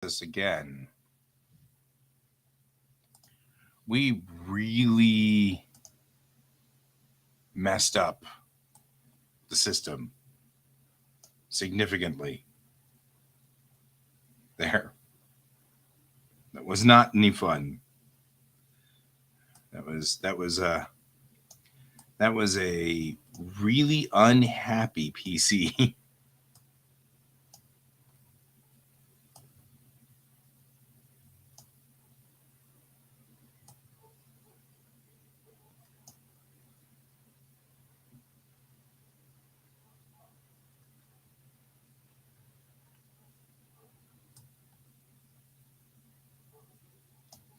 this again. We really messed up the system significantly there. That was not any fun. That was a really unhappy PC.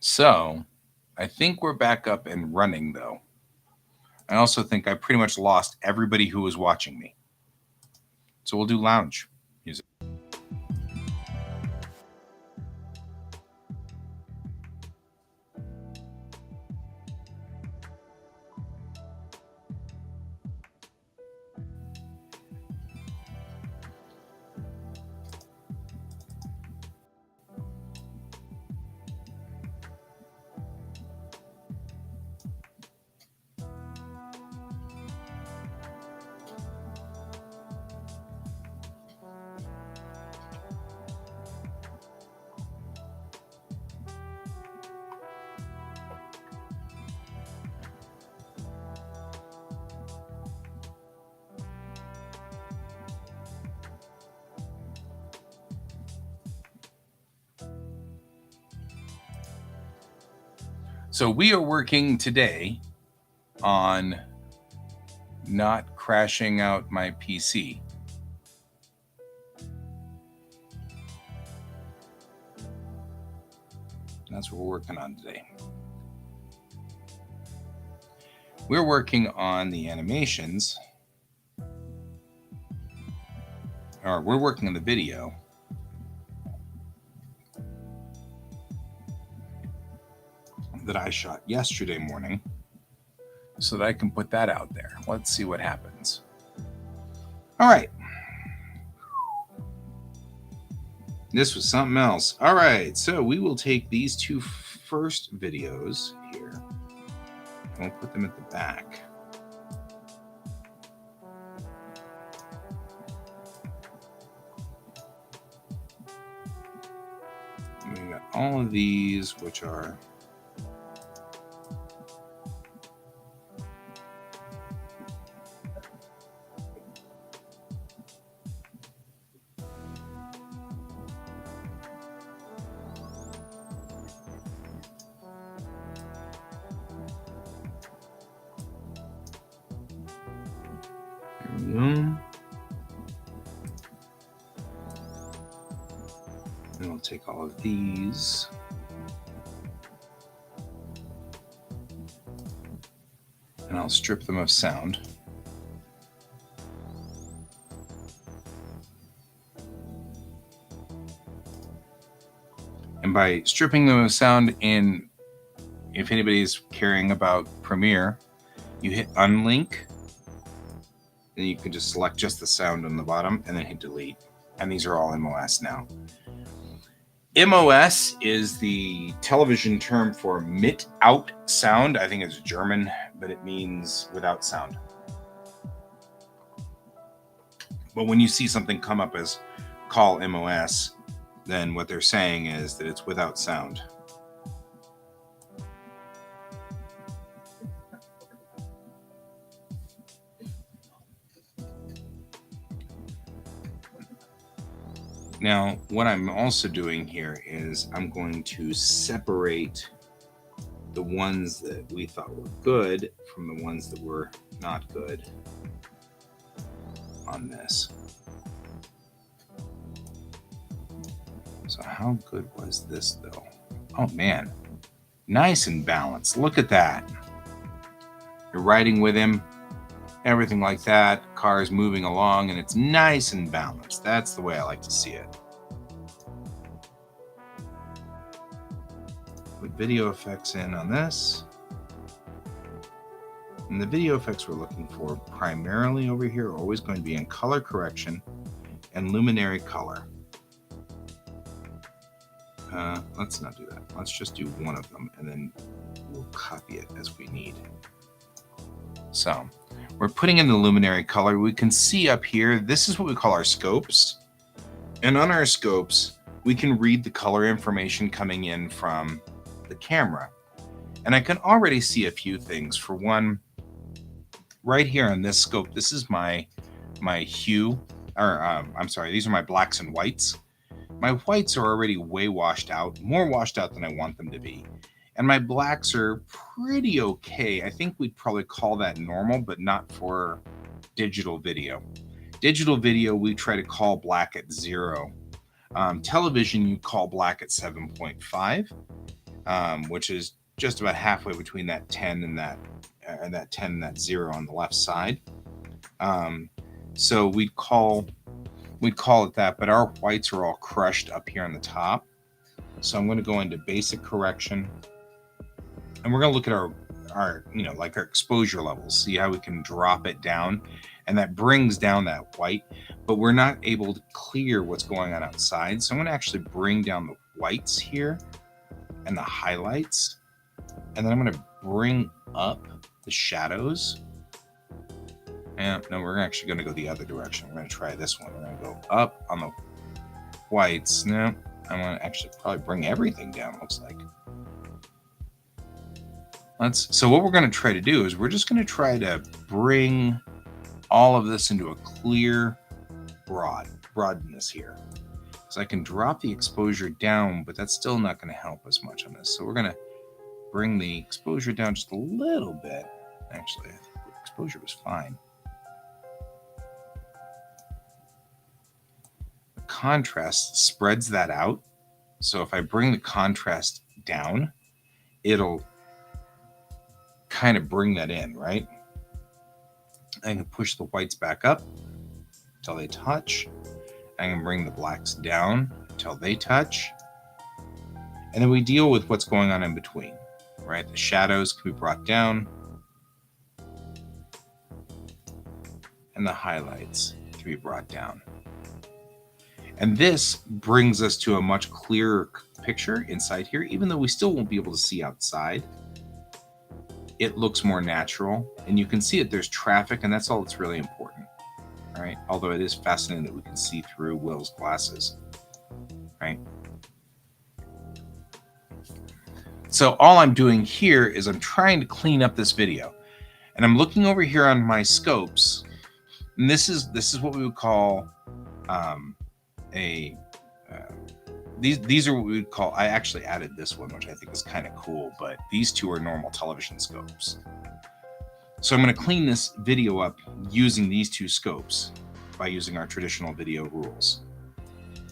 So, I think we're back up and running though. I also think I pretty much lost everybody who was watching me. So we'll do lounge music. So we are working today on not crashing out my PC. That's what we're working on today. We're working on the animations, or we're working on the video. That I shot yesterday morning so that I can put that out there. Let's see what happens. All right. This was something else. All right. So we will take these two first videos here and we'll put them at the back. And we got all of these, which are and we'll take all of these. And I'll strip them of sound. And by stripping them of sound in, if anybody's caring about Premiere, you hit unlink. Then you can just select just the sound on the bottom and then hit delete. And these are all MOS now. MOS is the television term for mit out sound. I think it's German, but it means without sound. But when you see something come up as call MOS, then what they're saying is that it's without sound. Now, what I'm also doing here is I'm going to separate the ones that we thought were good from the ones that were not good on this. So how good was this though? Oh man, nice and balanced. Look at that. You're riding with him, everything like that. Car is moving along and it's nice and balanced. That's the way I like to see it. Put video effects in on this. And the video effects we're looking for primarily over here are always going to be in color correction and luminary color. Let's not do that. Let's just do one of them, and then we'll copy it as we need. So we're putting in the luminary color. We can see up here, this is what we call our scopes. And on our scopes, we can read the color information coming in from the camera. And I can already see a few things. For one, right here on this scope, this is my hue, or I'm sorry, these are my blacks and whites. My whites are already way washed out, more washed out than I want them to be. And my blacks are pretty okay. I think we'd probably call that normal, but not for digital video. Digital video, we try to call black at 0. Television, you call black at 7.5, which is just about halfway between that 10 and that 10 and that 0 on the left side. So we'd call it that, but our whites are all crushed up here on the top. So I'm going to go into basic correction, and we're going to look at our like our exposure levels, see how we can drop it down, and that brings down that white, but we're not able to clear what's going on outside. So I'm going to actually bring down the whites here and the highlights, and then I'm going to bring up the shadows. And no, we're actually going to go the other direction. We're going to try this one. We're going to go up on the whites. No, I'm going to actually probably bring everything down, looks like. So what we're going to try to do is we're just going to try to bring all of this into a clear broadness here. So I can drop the exposure down, but that's still not going to help us much on this. So we're going to bring the exposure down just a little bit. Actually, I think the exposure was fine. The contrast spreads that out. So if I bring the contrast down, it'll kind of bring that in, right? I can push the whites back up until they touch. I can bring the blacks down until they touch. And then we deal with what's going on in between, right? The shadows can be brought down, and the highlights can be brought down. And this brings us to a much clearer picture inside here, even though we still won't be able to see outside. It looks more natural, and you can see it. There's traffic, and that's all that's really important, right? Although it is fascinating that we can see through Will's glasses, right? So all I'm doing here is I'm trying to clean up this video, and I'm looking over here on my scopes, and this is what we would call these are what we would call, I actually added this one, which I think is kind of cool, but these two are normal television scopes. So I'm going to clean this video up using these two scopes by using our traditional video rules.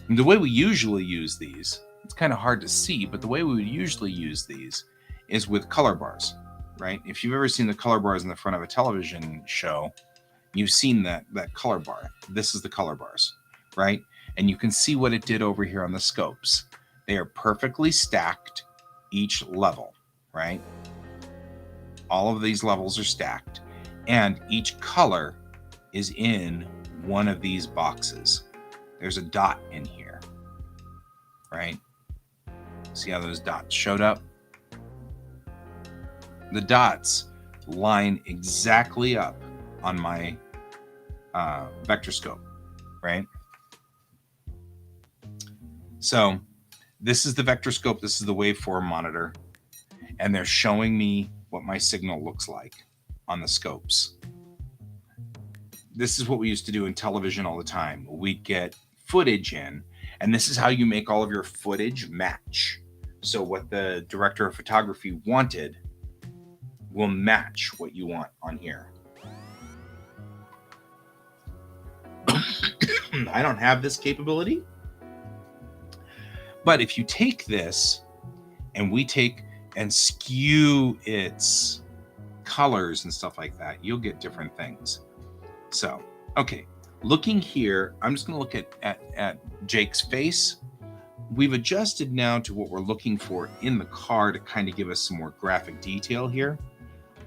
And the way we usually use these, it's kind of hard to see, but the way we would usually use these is with color bars, right? If you've ever seen the color bars in the front of a television show, you've seen that color bar. This is the color bars, right? And you can see what it did over here on the scopes. They are perfectly stacked each level, right? All of these levels are stacked, and each color is in one of these boxes. There's a dot in here, right? See how those dots showed up? The dots line exactly up on my vector scope, right? So this is the vector scope. This is the waveform monitor, and they're showing me what my signal looks like on the scopes. This is what we used to do in television all the time. We'd get footage in, and this is how you make all of your footage match. So what the director of photography wanted will match what you want on here. I don't have this capability, but if you take this and we take and skew its colors and stuff like that, you'll get different things. So, okay, looking here, I'm just going to look at Jake's face. We've adjusted now to what we're looking for in the car to kind of give us some more graphic detail here.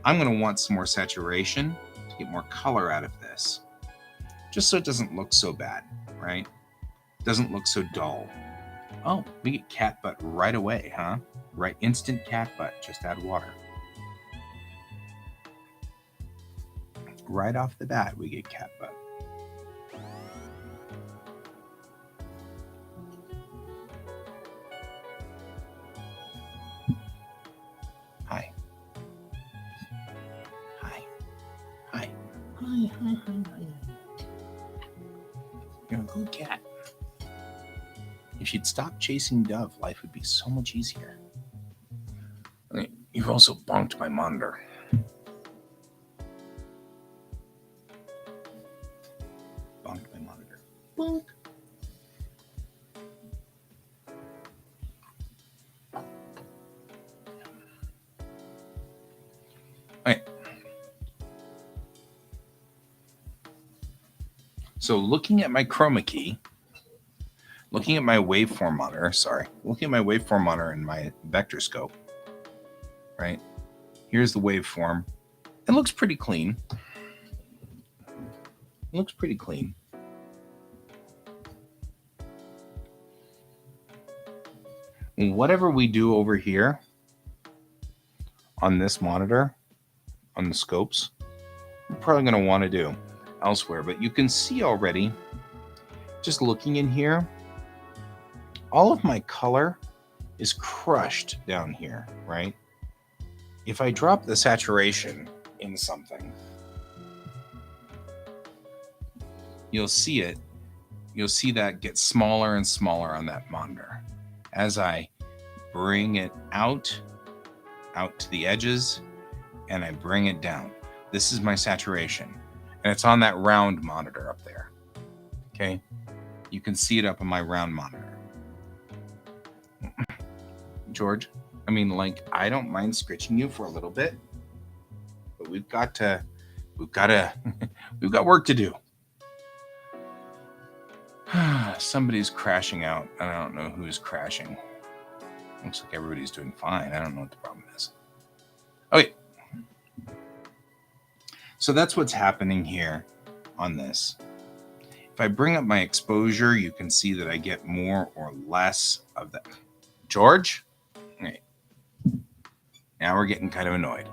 I'm going to want some more saturation to get more color out of this, just so it doesn't look so bad, right? It doesn't look so dull. Oh, we get cat butt right away, huh? Right, instant cat butt. Just add water. Right off the bat, we get cat butt. Hi. Hi. Hi. Hi, hi, hi, hi. You're a good cat. If she'd stop chasing Dove, life would be so much easier. You've also bonked my monitor. Bonked my monitor. Bonk. All right. So looking at my chroma key, looking at my waveform monitor, looking at my waveform monitor in my vector scope, right? Here's the waveform. It looks pretty clean. It looks pretty clean. And whatever we do over here on this monitor, on the scopes, we're probably going to want to do elsewhere. But you can see already, just looking in here, all of my color is crushed down here, right? If I drop the saturation in something, you'll see it. You'll see that get smaller and smaller on that monitor. As I bring it out to the edges, and I bring it down. This is my saturation, and it's on that round monitor up there. Okay, you can see it up on my round monitor. George, I mean, like, I don't mind scratching you for a little bit, but we've got work to do. Somebody's crashing out. I don't know who's crashing. Looks like everybody's doing fine. I don't know what the problem is. Okay. So that's what's happening here on this. If I bring up my exposure, you can see that I get more or less of that. George? Okay. Now we're getting kind of annoyed.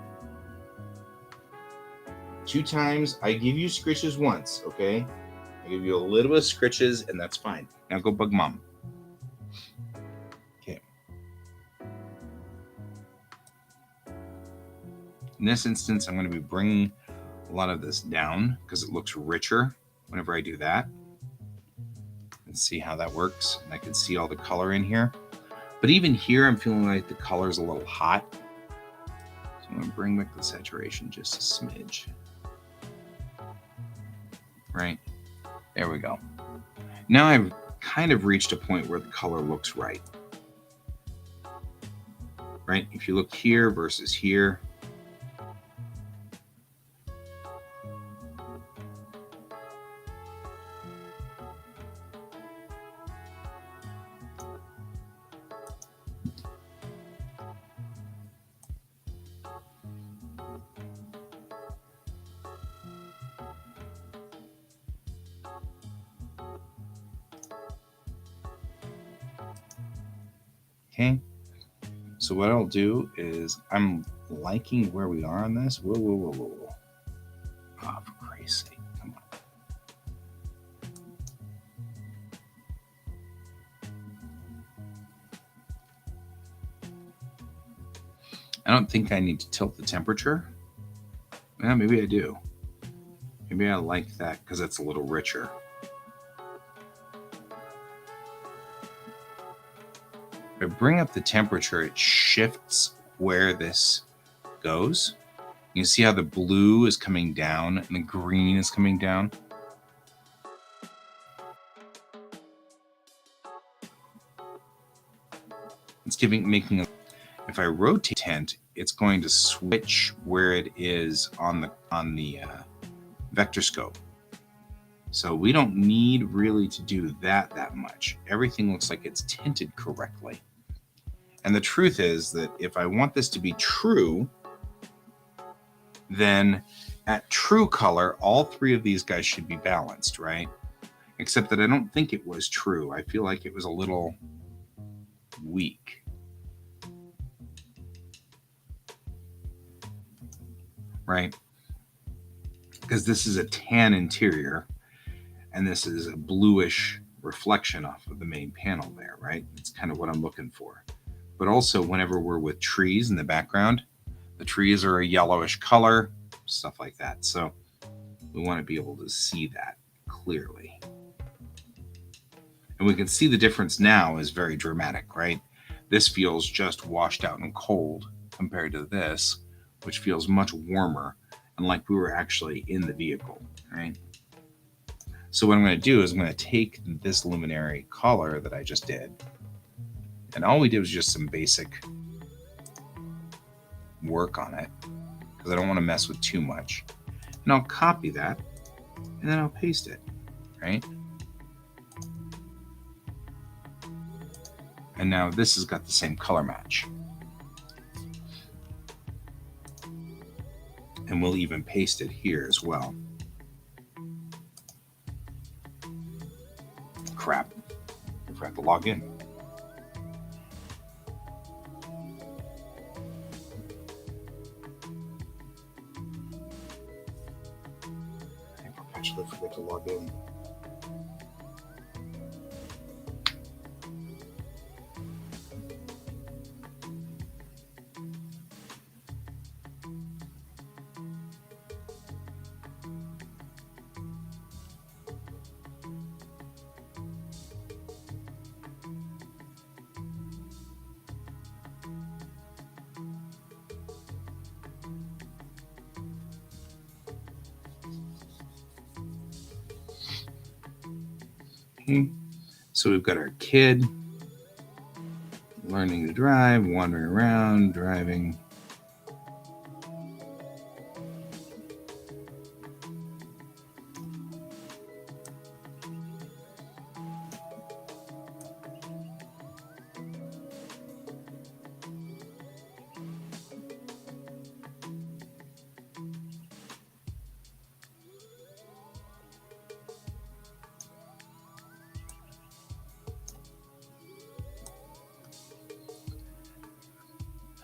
2 times. I give you scritches once, okay? I give you a little bit of scritches, and that's fine. Now go bug mom. Okay. In this instance, I'm going to be bringing a lot of this down because it looks richer whenever I do that. And see how that works. And I can see all the color in here. But even here, I'm feeling like the color's a little hot. So I'm going to bring back the saturation just a smidge. Right? There we go. Now I've kind of reached a point where the color looks right. Right? If you look here versus here, okay. So what I'll do is I'm liking where we are on this. Whoa. Oh, for Christ's sake. Come on. I don't think I need to tilt the temperature. Yeah, maybe I do. Maybe I like that because it's a little richer. If I bring up the temperature, it shifts where this goes. You see how the blue is coming down and the green is coming down? It's making if I rotate tint, it's going to switch where it is on the vector scope. So we don't need really to do that much. Everything looks like it's tinted correctly. And the truth is that if I want this to be true, then at true color, all 3 of these guys should be balanced, right? Except that I don't think it was true. I feel like it was a little weak, right? Because this is a tan interior and this is a bluish reflection off of the main panel there, right? It's kind of what I'm looking for. But also, whenever we're with trees in the background, the trees are a yellowish color, stuff like that. So we want to be able to see that clearly. And we can see the difference now is very dramatic, right? This feels just washed out and cold compared to this, which feels much warmer and like we were actually in the vehicle, right? So what I'm going to do is I'm going to take this luminary color that I just did, and all we did was just some basic work on it because I don't want to mess with too much. And I'll copy that and then I'll paste it, right? And now this has got the same color match. And we'll even paste it here as well. Crap, I forgot to log in. I perpetually forget to log in. So we've got our kid learning to drive, wandering around, driving.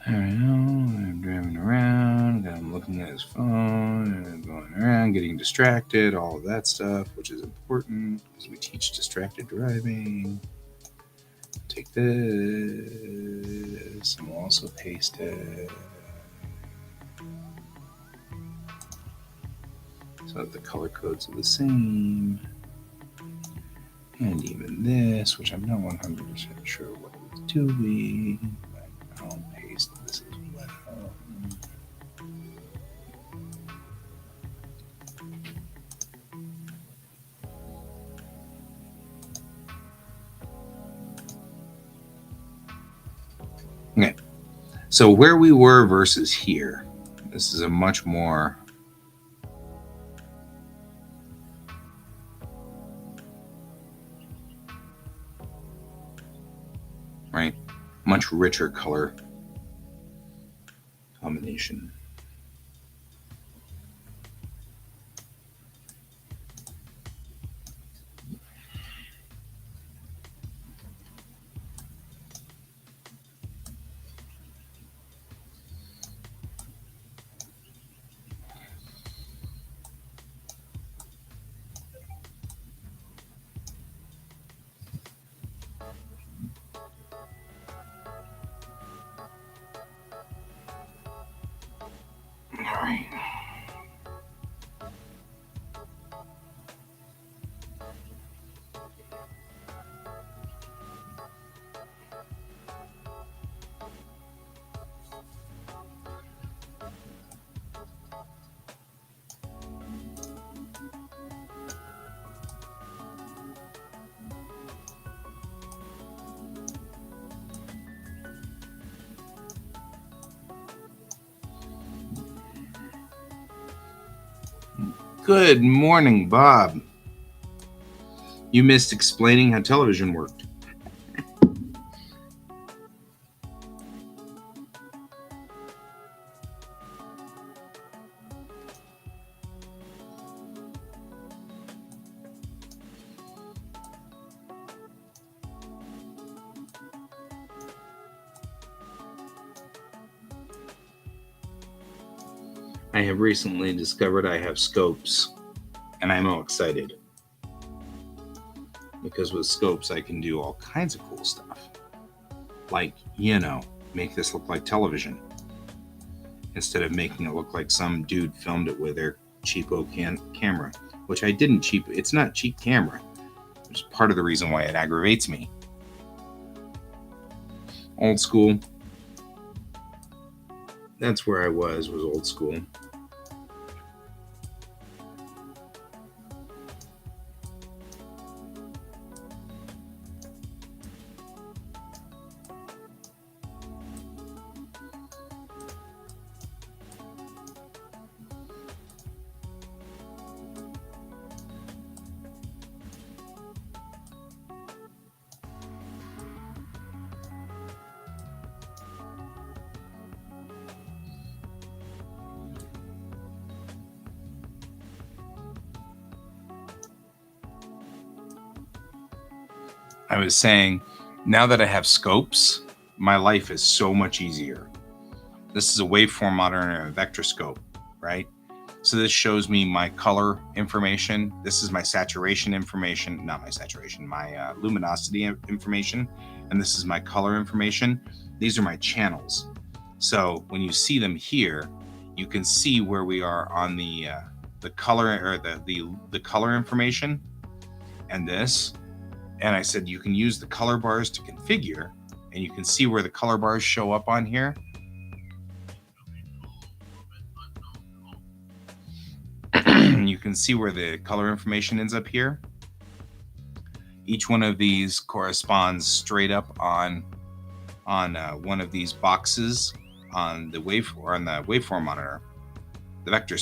I don't know, I'm driving around, I'm looking at his phone, and I'm going around, getting distracted, all of that stuff, which is important because we teach distracted driving. Take this, and we'll also paste it. So that the color codes are the same. And even this, which I'm not 100% sure what it's doing. I'll paste this as well. Okay, so where we were versus here, this is a much more right, much richer color combination. All right. Good morning, Bob. You missed explaining how television worked. I have recently discovered I have scopes, and I'm all excited. Because with scopes, I can do all kinds of cool stuff. Like, make this look like television. Instead of making it look like some dude filmed it with their cheapo camera. Which I didn't cheap. It's not cheap camera. Which is part of the reason why it aggravates me. Old school. That's where I was old school. I was saying, now that I have scopes, my life is so much easier. This is a waveform monitor and a vector scope, right? So this shows me my color information. This is my saturation information, not my saturation, my luminosity information. And this is my color information. These are my channels. So when you see them here, you can see where we are on the color or the color information and this. And I said, you can use the color bars to configure, and you can see where the color bars show up on here. You can see where the color information ends up here. Each one of these corresponds straight up on one of these boxes on the waveform monitor, the vector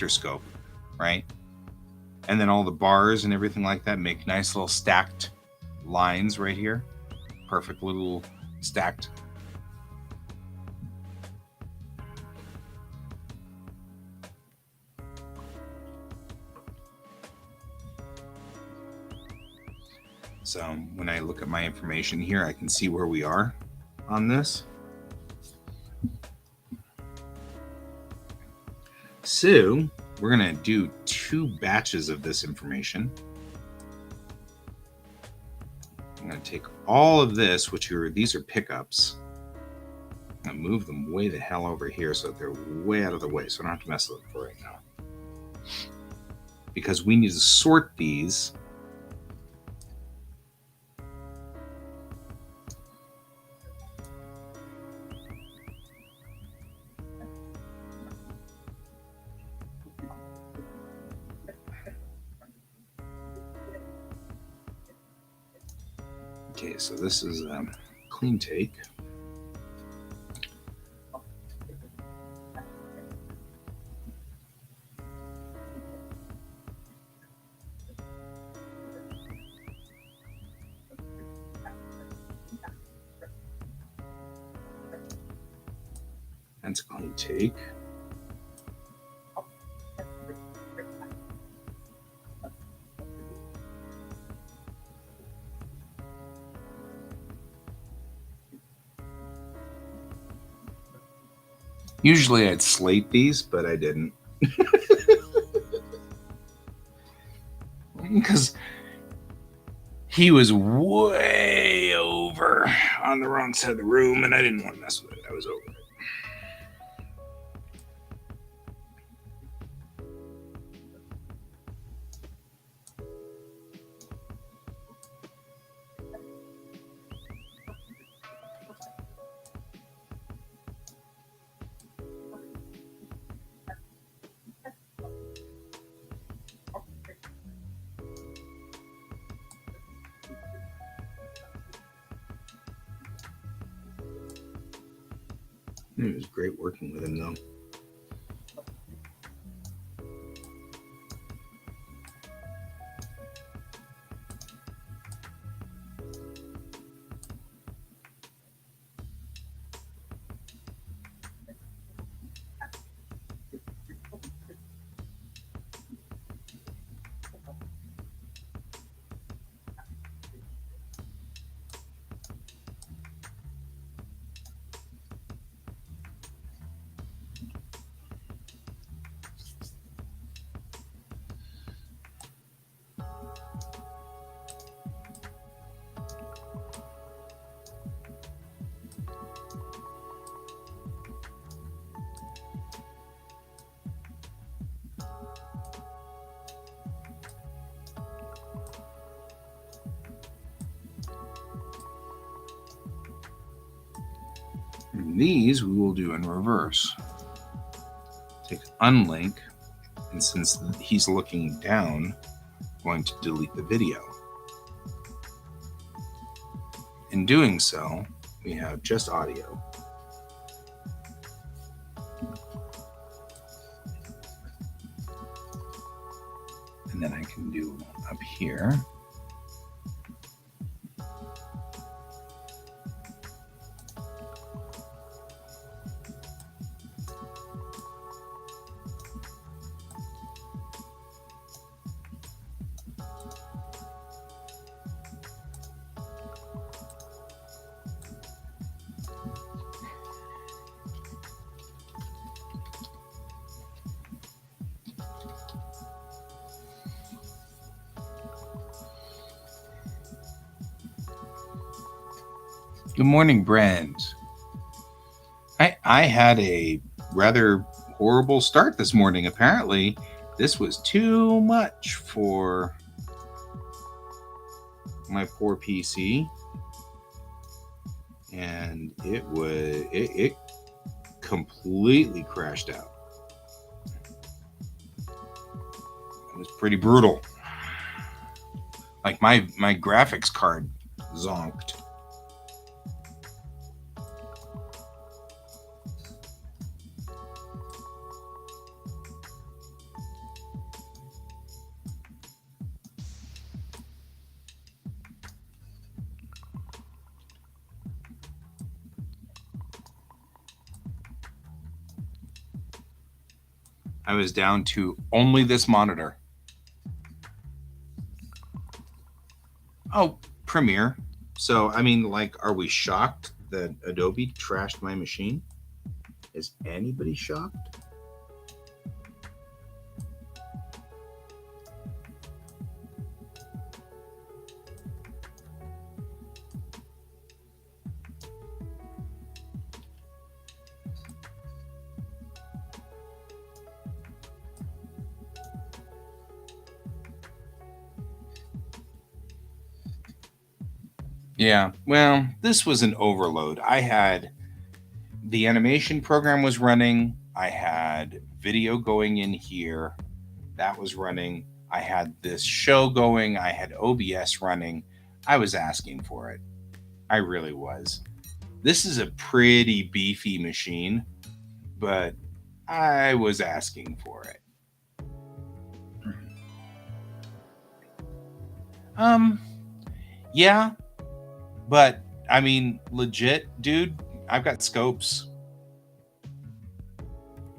scope, right? And then all the bars and everything like that make nice little stacked lines right here. Perfect little stacked. So when I look at my information here, I can see where we are on this. So we're going to do 2 batches of this information. I'm going to take all of this, these are pickups. I'm going to move them way the hell over here so that they're way out of the way, so I don't have to mess with them for right now. Because we need to sort these. Okay, so this is clean take. That's a clean take. Usually I'd slate these, but I didn't. Because he was way over on the wrong side of the room, and I didn't want to mess with it. I was over it. It was great working with him, though. And these we will do in reverse. Take unlink, and since he's looking down, I'm going to delete the video. In doing so, we have just audio. And then I can do up here. Good morning, Brent. I had a rather horrible start this morning. Apparently, this was too much for my poor PC, and it completely crashed out. It was pretty brutal. Like my graphics card zonked. I was down to only this monitor. Oh, Premiere. So, I mean, like, are we shocked that Adobe trashed my machine? Is anybody shocked? Yeah, well, this was an overload. I had the animation program was running. I had video going in here. That was running. I had this show going. I had OBS running. I was asking for it. I really was. This is a pretty beefy machine, but I was asking for it. Yeah, but I mean, legit, dude, I've got scopes.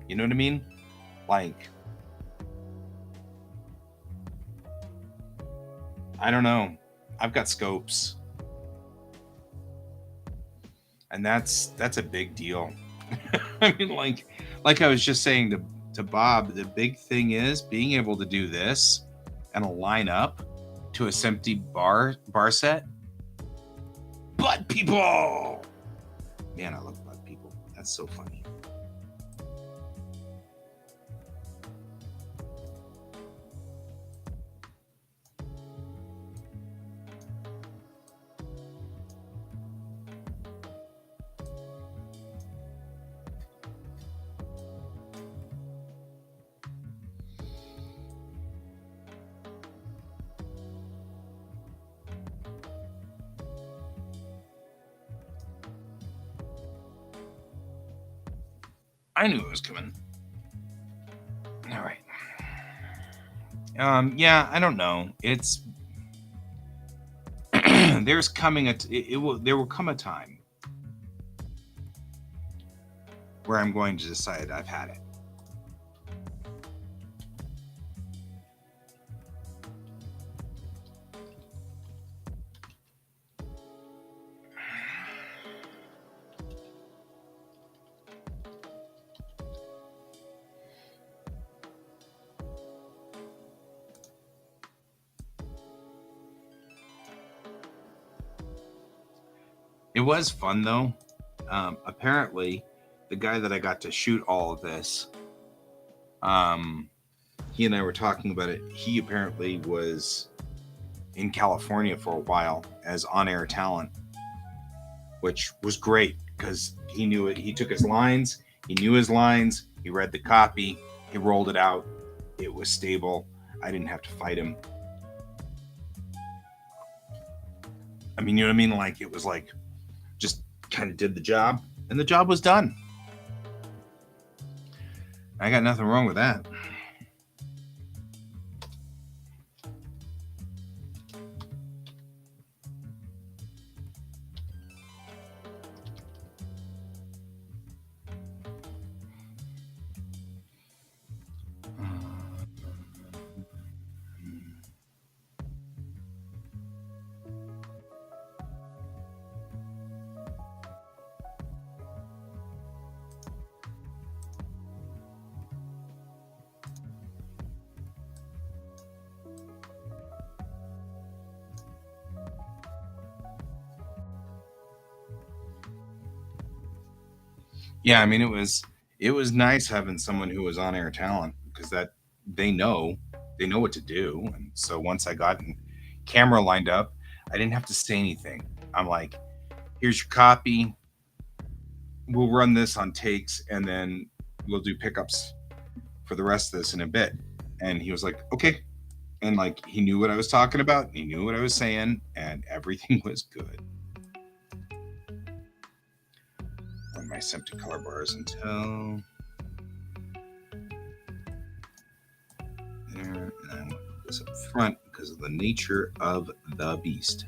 You know what I mean? Like, I don't know. I've got scopes. And that's a big deal. I mean, like I was just saying to Bob, the big thing is being able to do this and line up to a empty bar set. Butt people! Man, I love butt people. That's so funny. I knew it was coming. All right. Yeah, I don't know. It's there's coming there will come a time where I'm going to decide I've had it. It was fun though. Apparently, the guy that I got to shoot all of this, he and I were talking about it. He apparently was in California for a while as on-air talent. which was great because he knew it. He took his lines, he knew his lines, he read the copy, he rolled it out. It was stable. I didn't have to fight him. I mean, you know what I mean? Like, it was like just kind of did the job, and the job was done. I got nothing wrong with that. Yeah, I mean, it was nice having someone who was on air talent because that they know what to do. And so once I got camera lined up, I didn't have to say anything. I'm like, here's your copy. We'll run this on takes, and then we'll do pickups for the rest of this in a bit. And he was like, okay. And like, he knew what I was talking about, he knew what I was saying, and everything was good. Run my empty color bars until there, and I'm going to put this up front because of the nature of the beast.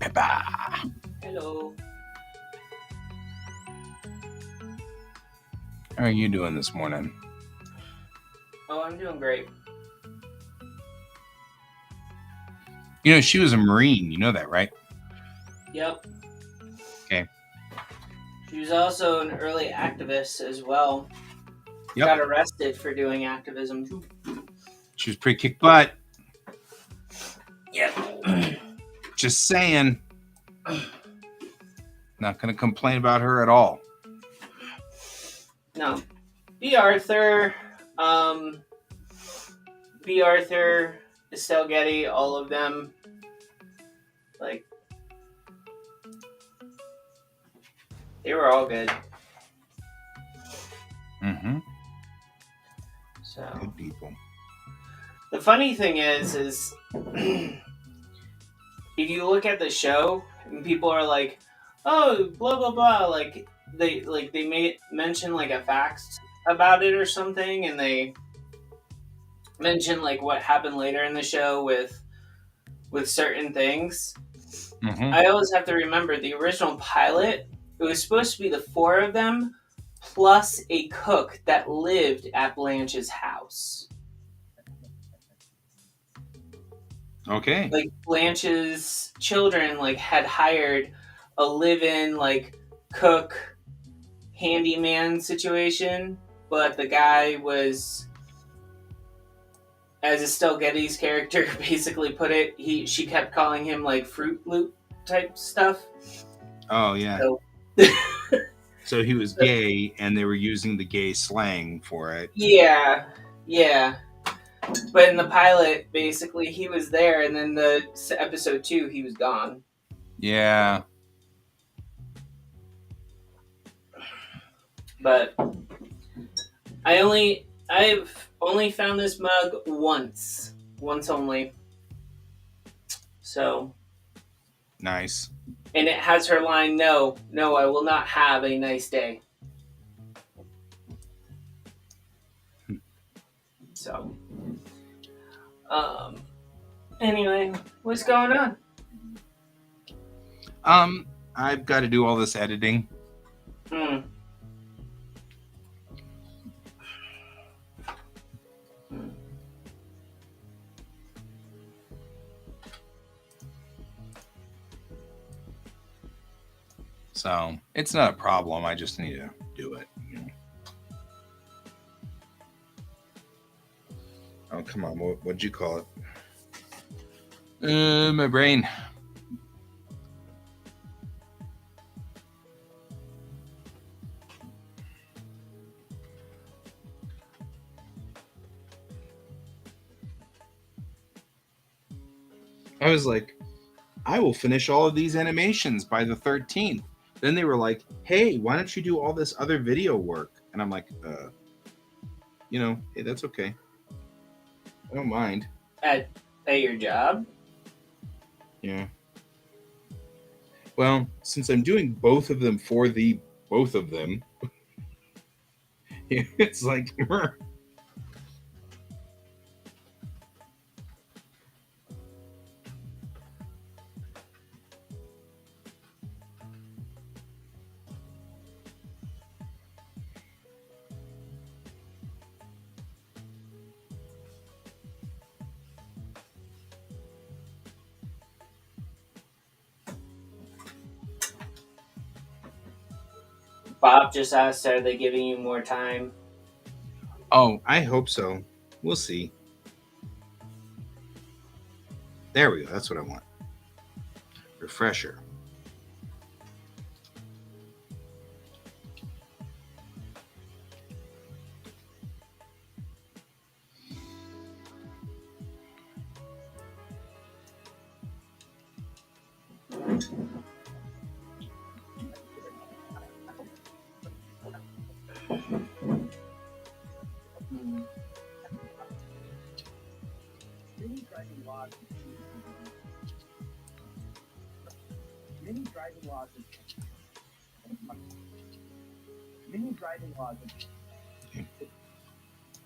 Peppa. Hello. How are you doing this morning? Oh, I'm doing great. You know, she was a Marine. You know that, right? Yep. Okay. She was also an early activist as well. Yep. Got arrested for doing activism too. She was pretty kick butt. Yep. Just saying. Not going to complain about her at all. No. B. Arthur, B. Arthur, Estelle Getty, all of them. Like, they were all good. Mm-hmm. So Good people. the funny thing is if you look at the show and people are like, oh, blah blah blah, like they may mention like a fact about it or something, and they mention like what happened later in the show with certain things. Mm-hmm. I always have to remember the original pilot. It was supposed to be the four of them plus a cook that lived at Blanche's house. Okay. Like Blanche's children like had hired a live-in like cook handyman situation, but the guy was, as Estelle Getty's character basically put it, she kept calling him like Fruit Loop type stuff. Oh, yeah. So, So he was gay, and they were using the gay slang for it. yeah. But in the pilot, basically, he was there, and then the episode 2, he was gone. Yeah. But I only I've only found this mug once only. So, Nice. and it has her line, "No, no, I will not have a nice day." So, um, anyway, what's going on? I've got to do all this editing. Hmm. So it's not a problem. I just need to do it. Oh, come on. What'd you call it? My brain. I was like, I will finish all of these animations by the 13th. Then they were like, hey, why don't you do all this other video work? And I'm like, hey, that's okay. I don't mind. At your job? Yeah. Well, since I'm doing both of them for the both of them, it's like, Bob just asked, "Are they giving you more time?" oh, I hope so. We'll see. There we go. That's what I want. Refresher.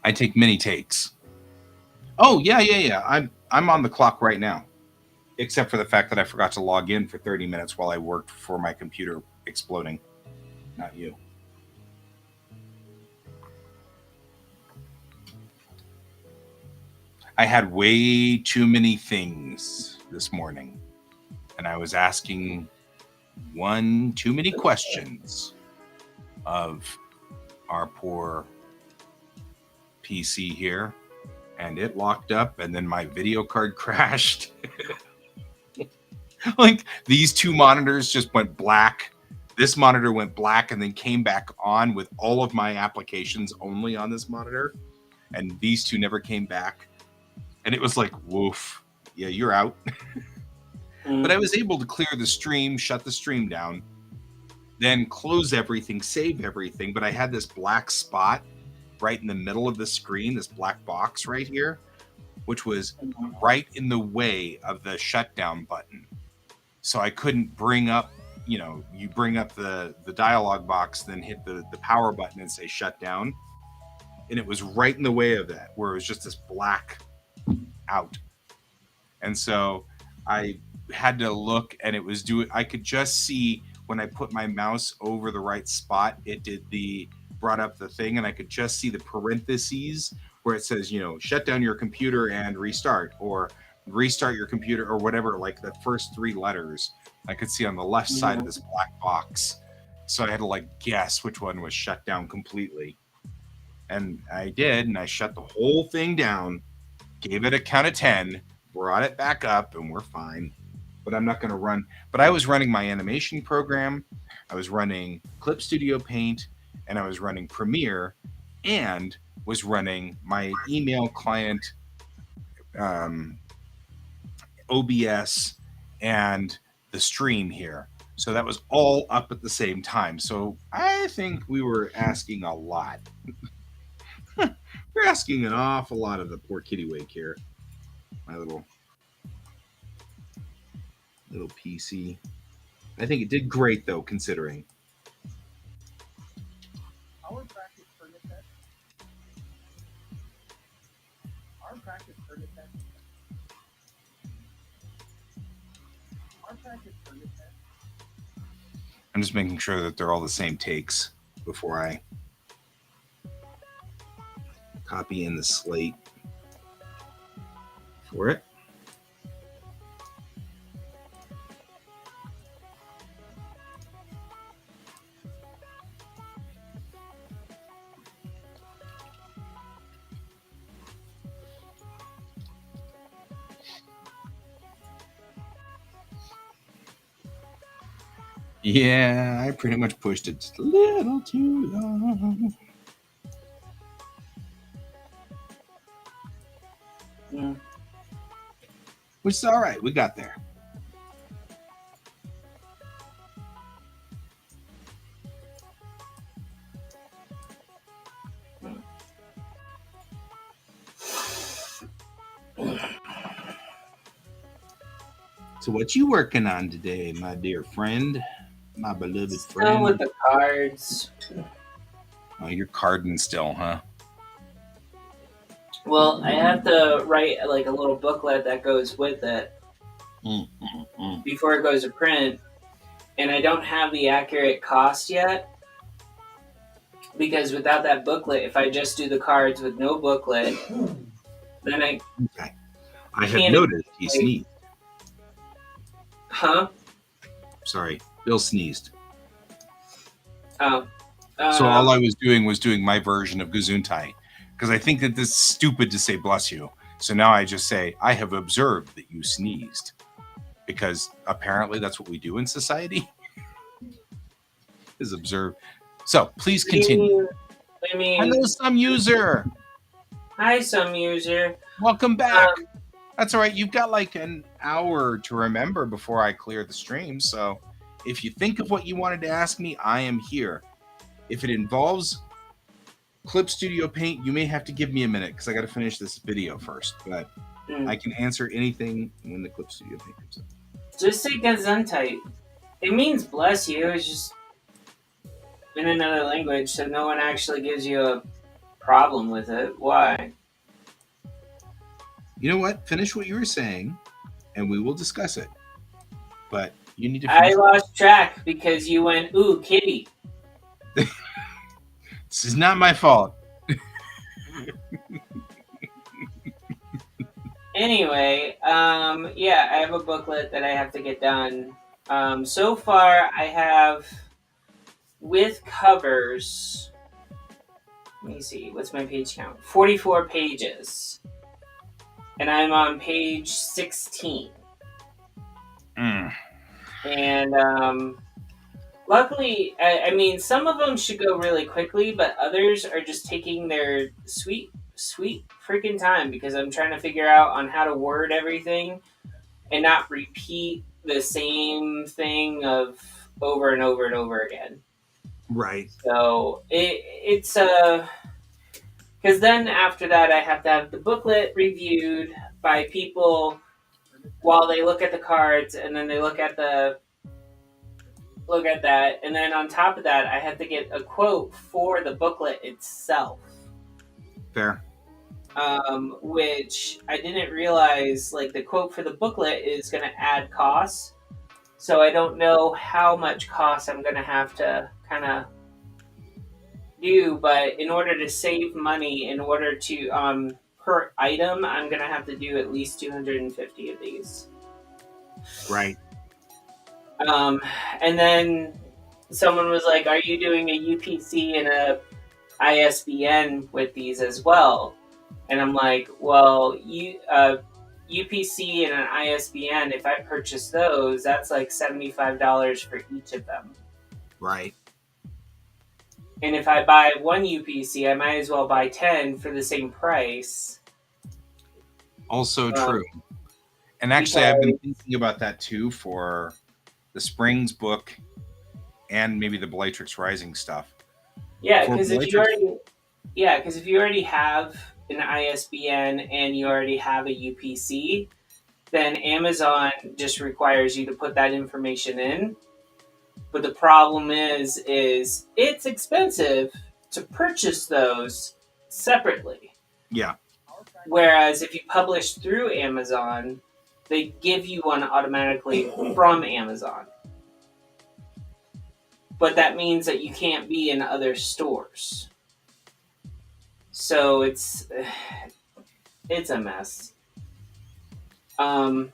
I take mini takes. Oh yeah. I'm on the clock right now, except for the fact that I forgot to log in for 30 minutes while I worked for my computer exploding. Not you. I had way too many things this morning, and I was asking one too many questions of our poor PC here, and it locked up, and then my video card crashed. Like these two monitors just went black. This monitor went black and then came back on with all of my applications only on this monitor, and these two never came back. And it was like, woof, yeah, you're out. But I was able to clear the stream, shut the stream down, then close everything, save everything. But I had this black spot right in the middle of the screen, this black box right here, which was right in the way of the shutdown button. So I couldn't bring up, you bring up the dialog box, then hit the power button and say shut down. And it was right in the way of that, where it was just this black out. And so I had to look, and it was I could just see when I put my mouse over the right spot, it brought up the thing, and I could just see the parentheses where it says, shut down your computer and restart, or restart your computer, or whatever, like the first three letters I could see on the left side of this black box. So I had to guess which one was shut down completely. And I did, and I shut the whole thing down, gave it a count of 10, brought it back up, and we're fine. But I'm not going to run. But I was running my animation program, I was running Clip Studio Paint, and I was running Premiere, and was running my email client, OBS, and the stream here. So that was all up at the same time. So I think we were asking a lot. You're asking an awful lot of the poor Kittiwake here. My little PC. I think it did great though, considering. Our practice permit test. Our practice permit test. Our practice permit test. I'm just making sure that they're all the same takes before I copy in the slate for it. Yeah, I pretty much pushed it just a little too long. Which is all right. We got there. So what you working on today, my dear friend? My beloved friend? Still with the cards. Oh, you're carding still, huh? Well, I have to write like a little booklet that goes with it before it goes to print, and I don't have the accurate cost yet because without that booklet, if I just do the cards with no booklet, then I have noticed he sneezed. Huh? Sorry, Bill sneezed. Oh. So all I was doing my version of Gesundheit, because I think that this is stupid to say bless you. So now I just say, I have observed that you sneezed. Because apparently that's what we do in society. Is observe. So please continue. Hello, some user. Hi, some user. Welcome back. That's all right. You've got like an hour to remember before I clear the stream. So if you think of what you wanted to ask me, I am here. If it involves Clip Studio Paint, you may have to give me a minute because I got to finish this video first. But I can answer anything when the Clip Studio Paint comes up. Just say Gesundheit. It means bless you. It's just in another language, so no one actually gives you a problem with it. Why? You know what? Finish what you were saying, and we will discuss it. But you need to. I lost track because you went, ooh, kitty. This is not my fault. Anyway, yeah, I have a booklet that I have to get done. So far, I have, with covers, let me see, what's my page count? 44 pages. And I'm on page 16. And luckily, I mean, some of them should go really quickly, but others are just taking their sweet freaking time because I'm trying to figure out on how to word everything and not repeat the same thing of over and over and over again. Right. So it's because then after that I have to have the booklet reviewed by people while they look at the cards, and then they look at that, and then on top of that I have to get a quote for the booklet itself. Fair. Which I didn't realize, like, the quote for the booklet is going to add costs. So I don't know how much cost I'm going to have to kind of do, but in order to save money, in order to, per item, I'm going to have to do at least 250 of these. Right. And then someone was like, are you doing a UPC and a ISBN with these as well? And I'm like, well, UPC and an ISBN, if I purchase those, that's like $75 for each of them. Right. And if I buy one UPC, I might as well buy 10 for the same price. Also true. And actually, I've been thinking about that too for the Springs book and maybe the Bellatrix Rising stuff. Yeah, because if you already... Yeah, because if you already have an ISBN and you already have a UPC, then Amazon just requires you to put that information in. But the problem is it's expensive to purchase those separately. Yeah. Whereas if you publish through Amazon, they give you one automatically from Amazon. But that means that you can't be in other stores. So it's a mess. Um,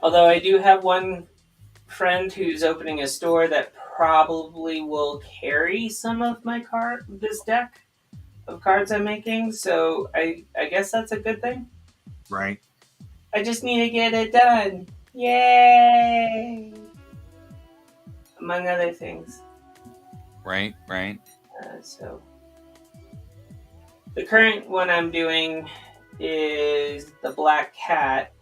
although I do have one friend who's opening a store that probably will carry some of my this deck of cards I'm making. So I guess that's a good thing. Right. I just need to get it done. Yay! Among other things. Right. Right. So the current one I'm doing is the Black Cat,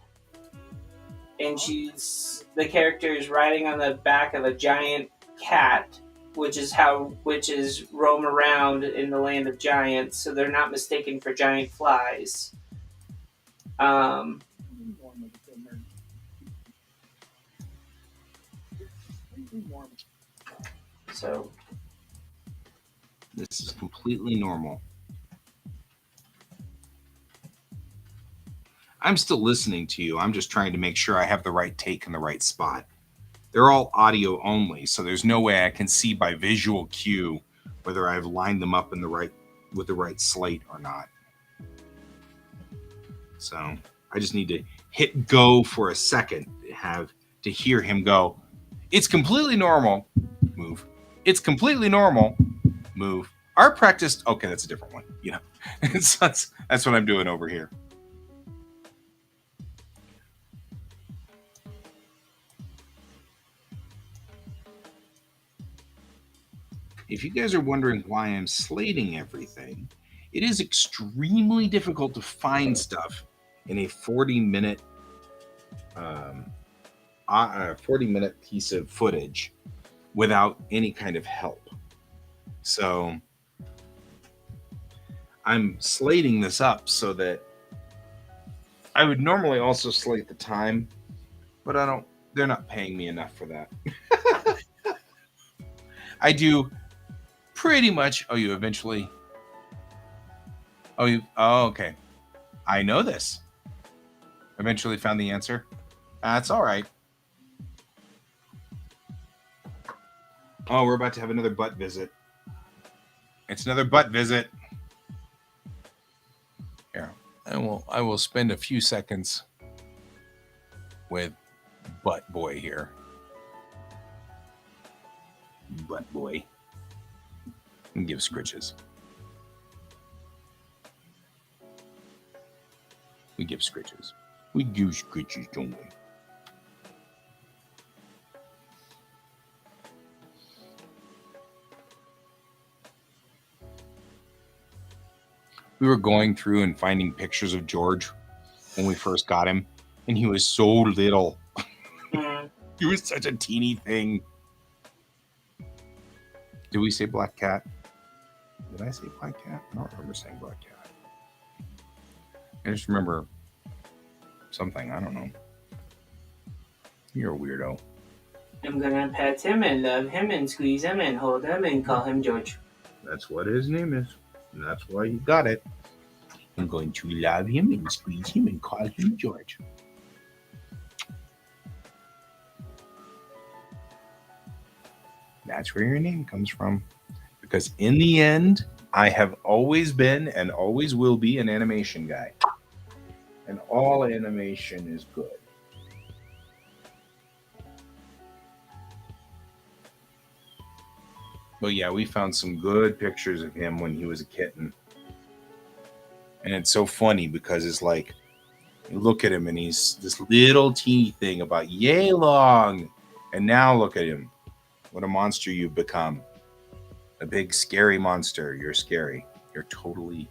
and the character is riding on the back of a giant cat, which is how witches roam around in the land of giants, so they're not mistaken for giant flies. So this is completely normal. I'm still listening to you. I'm just trying to make sure I have the right take in the right spot. They're all audio only, so there's no way I can see by visual cue whether I've lined them up in the right with the right slate or not. So I just need to hit go for a second to hear him go. It's completely normal. Move. It's completely normal. Move. Art practice. Okay, that's a different one. You know, so that's what I'm doing over here. If you guys are wondering why I'm slating everything, it is extremely difficult to find stuff in a 40-minute 40-minute piece of footage without any kind of help. So I'm slating this up so that I would normally also slate the time, but they're not paying me enough for that. I do pretty much. Oh, you eventually. Oh, okay. I know this. Eventually found the answer. That's all right. Oh, we're about to have another butt visit. It's another butt visit. Here, I will spend a few seconds with Butt Boy here. Butt Boy. And give scritches. We give scritches. We give scritches, don't we? We were going through and finding pictures of George when we first got him, and he was so little. He was such a teeny thing. Did we say Black Cat? Did I say Black Cat? I don't remember saying Black Cat. I just remember something. I don't know. You're a weirdo. I'm gonna pet him and love him and squeeze him and hold him and call him George. That's what his name is. And that's why you got it. I'm going to love him and squeeze him and call him George. That's where your name comes from. Because in the end, I have always been and always will be an animation guy. And all animation is good. But yeah, we found some good pictures of him when he was a kitten. And it's so funny because it's like, you look at him and he's this little teeny thing about yay long. And now look at him. What a monster you've become. A big scary monster. You're scary. You're totally.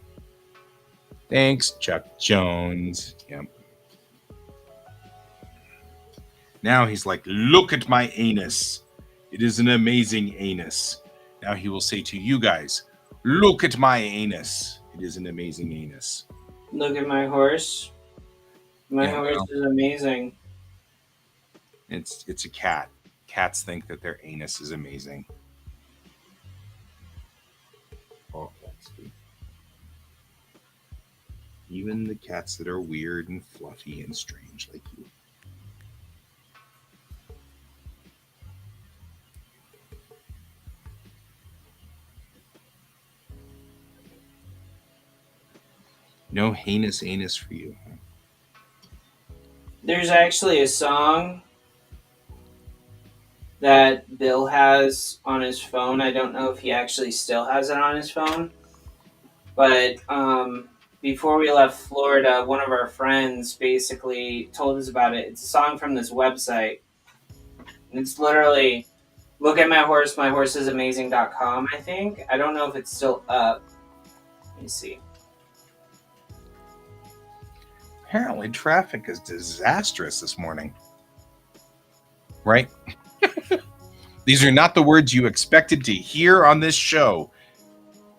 Thanks, Chuck Jones. Yep. Now he's like, look at my anus. It is an amazing anus. Now he will say to you guys, Look at my anus. It is an amazing anus. Look at my horse. My Yeah, horse well, is amazing. it's a cat. Cats think that their anus is amazing. Oh, that's good. Even the cats that are weird and fluffy and strange like you. No heinous anus for you. Huh? There's actually a song that Bill has on his phone. I don't know if he actually still has it on his phone, but before we left Florida, one of our friends basically told us about it. It's a song from this website, and it's literally look at my horse is amazing.com, I think. I don't know if it's still up. Let me see. Apparently, traffic is disastrous this morning. Right? These are not the words you expected to hear on this show,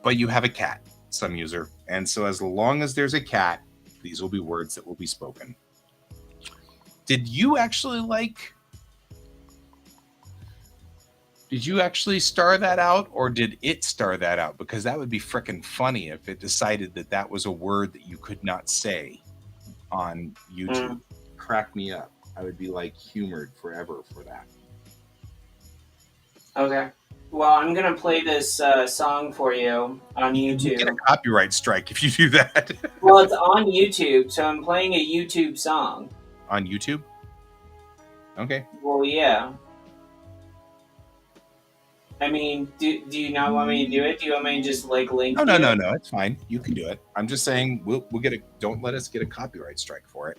but you have a cat, some user. And so, as long as there's a cat, these will be words that will be spoken. Did you actually star that out, or did it star that out? Because that would be frickin' funny if it decided that that was a word that you could not say on YouTube. Crack me up. I would be like humored forever for that. Okay. Well, I'm gonna play this song for you on You get a YouTube. copyright strike if you do that. Well, it's on YouTube, so I'm playing a YouTube song. On YouTube? Okay. Well, yeah. I mean, do you not want me to do it? Do you want me to just like link No, you? it's fine. You can do it. I'm just saying we'll get a don't let us get a copyright strike for it.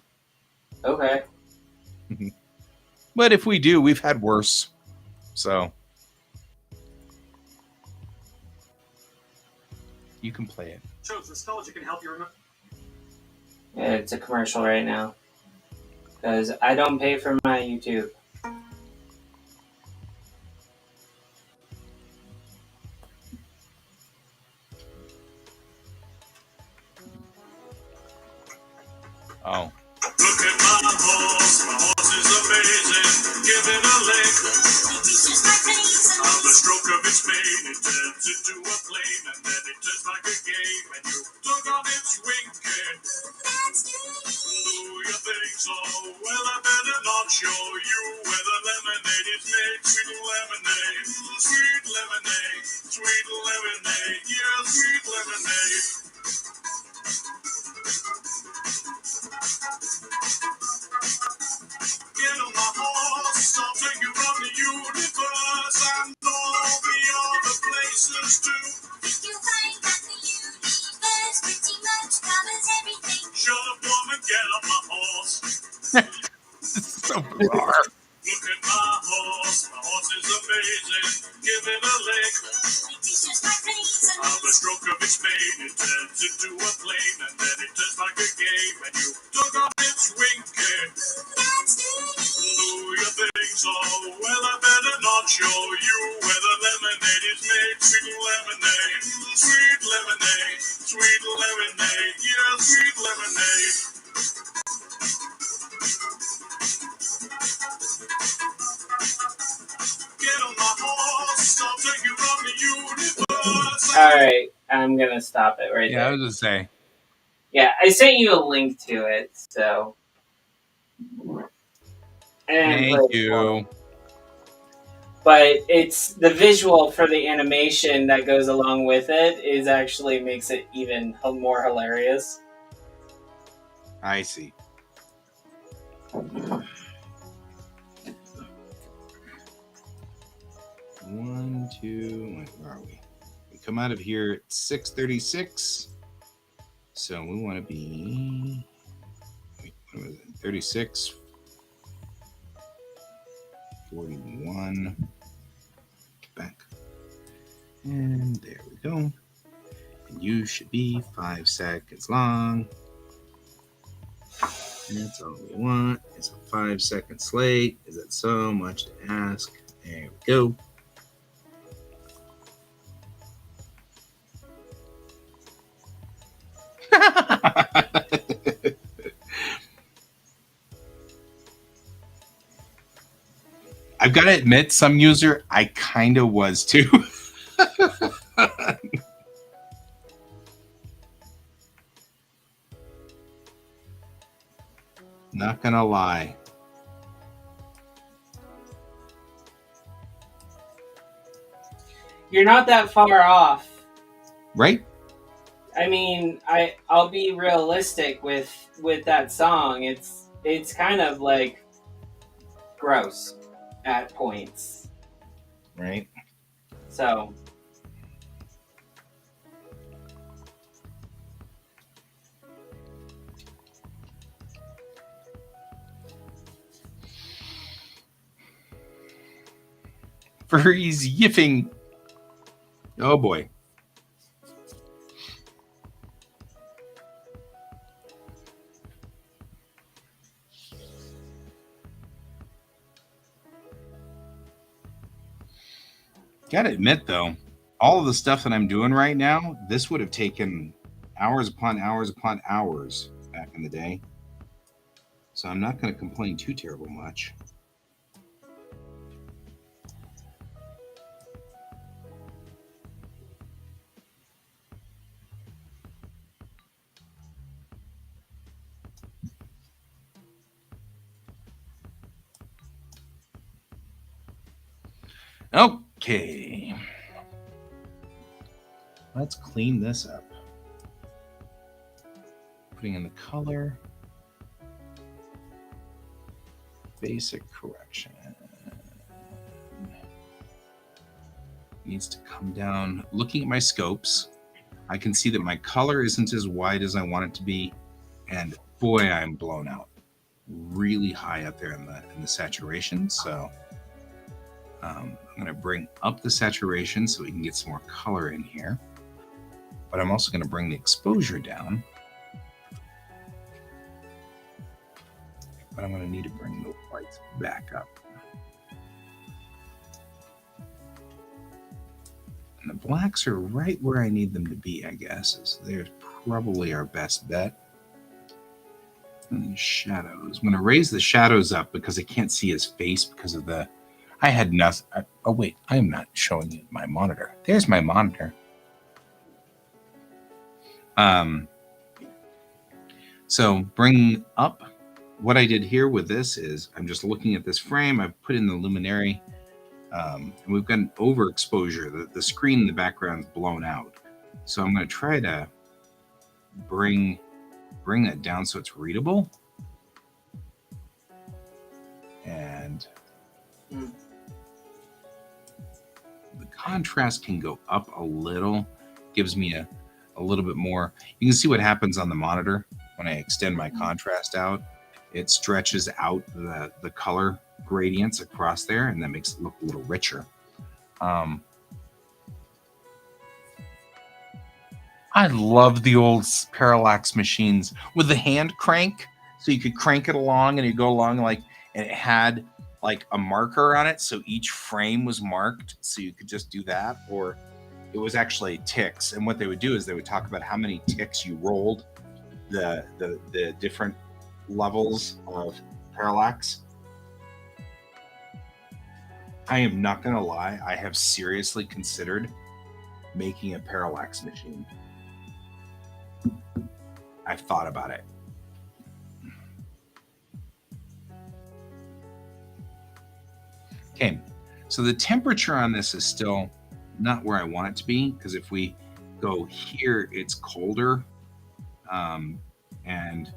Okay. But if we do, we've had worse. So you can play it. Shows nostalgia can help you remember. Yeah, it's a commercial right now. Because I don't pay for my YouTube. Oh. Look at my horse is amazing. Give it a lick. On the stroke of its mane, it turns into a plane, and then it turns like a game, and you tug on its wing. Do you think so? Well, I better not show you where the lemonade is made. Sweet lemonade, sweet lemonade, sweet lemonade, yeah, sweet lemonade. Get on my horse, I'll take you around the universe and all the other places too. You'll find that the universe pretty much covers everything. Shut up, woman, get on my horse. So bizarre. Look at my horse is amazing. Give it a lick. It is just like reason. On the stroke of its mane, it turns into a plane, and then it turns like a game, and you tug on its wing. That's Do you think so? Well, I better not show you where the lemonade is made. Sweet lemonade, sweet lemonade, sweet lemonade, yeah, sweet lemonade. Get on my horse, I'll take you around the universe. Alright, I'm gonna stop it right Yeah, I there. was just saying. Yeah, I sent you a link to it, so. And Thank you. But it's the visual for the animation that goes along with it is actually makes it even more hilarious. I see. One, two, where are we? We come out of here at 6:36. So we want to be wait, what was it? 36, 41. Back. And there we go. And you should be 5 seconds long. That's all we want. It's a 5-second slate. Is that so much to ask? There we go. I've got to admit, some user, I kind of was too. Not gonna lie. You're not that far off. Right? I mean, I'll be realistic with that song. It's kind of like gross at points. Right. So Furry's yiffing. Oh boy. Gotta admit though, all of the stuff that I'm doing right now, this would have taken hours upon hours upon hours back in the day. So I'm not going to complain too terrible much. Okay. Let's clean this up. Putting in the color. Basic correction. Needs to come down. Looking at my scopes, I can see that my color isn't as wide as I want it to be. And boy, I'm blown out. Really high up there in the saturation. So I'm going to bring up the saturation so we can get some more color in here. But I'm also going to bring the exposure down. But I'm going to need to bring the whites back up. And the blacks are right where I need them to be, I guess. They're probably our best bet. And the shadows. I'm going to raise the shadows up because I can't see his face because of the... I had nothing... Oh, wait. I am not showing you my monitor. There's my monitor. So bring up. What I did here with this is I'm just looking at this frame. I've put in the luminary. And we've got an overexposure. The screen in the background is blown out. So I'm going to try to bring that down so it's readable. And the contrast can go up a little. Gives me a little bit more. You can see what happens on the monitor when I extend my contrast out. It stretches out the color gradients across there, and that makes it look a little richer. I love the old parallax machines with the hand crank, so you could crank it along and you go along and it had like a marker on it, so each frame was marked, so you could just do that. Or it was actually ticks, and what they would do is they would talk about how many ticks you rolled, the different levels of parallax. I am not going to lie, I have seriously considered making a parallax machine. I've thought about it. Okay, so the temperature on this is still not where I want it to be, because if we go here, it's colder, and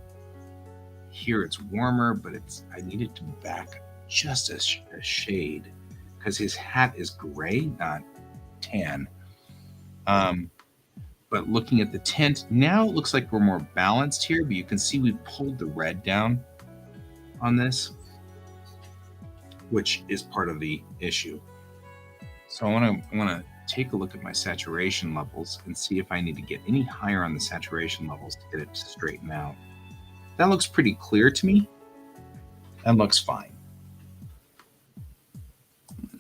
here it's warmer, but I need it to back just a shade because his hat is gray, not tan. But looking at the tint, now it looks like we're more balanced here, but you can see we pulled the red down on this, which is part of the issue. So I want to take a look at my saturation levels and see if I need to get any higher on the saturation levels to get it to straighten out. That looks pretty clear to me. That looks fine.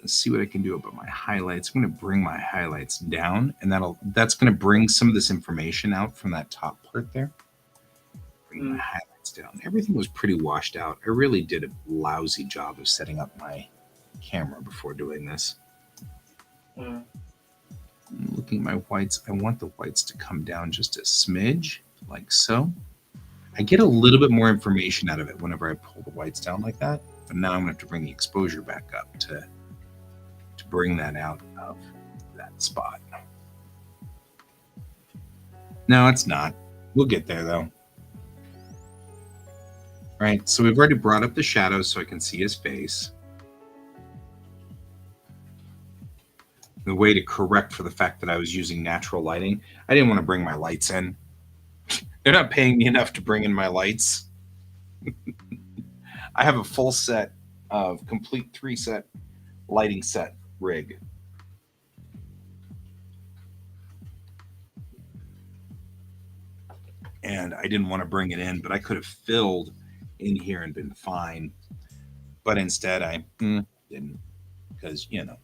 Let's see what I can do about my highlights. I'm going to bring my highlights down, and that's going to bring some of this information out from that top part there. Bring my highlights down. Everything was pretty washed out. I really did a lousy job of setting up my camera before doing this. Mm. Looking at my whites, I want the whites to come down just a smidge, like so. I get a little bit more information out of it whenever I pull the whites down like that, but now I'm going to have to bring the exposure back up to bring that out of that spot. No, it's not. We'll get there, though. Right, so we've already brought up the shadows so I can see his face. The way to correct for the fact that I was using natural lighting, I didn't want to bring my lights in. They're not paying me enough to bring in my lights. I have a full set of complete 3-set lighting set rig. And I didn't want to bring it in, but I could have filled in here and been fine. But instead I didn't, because, you know.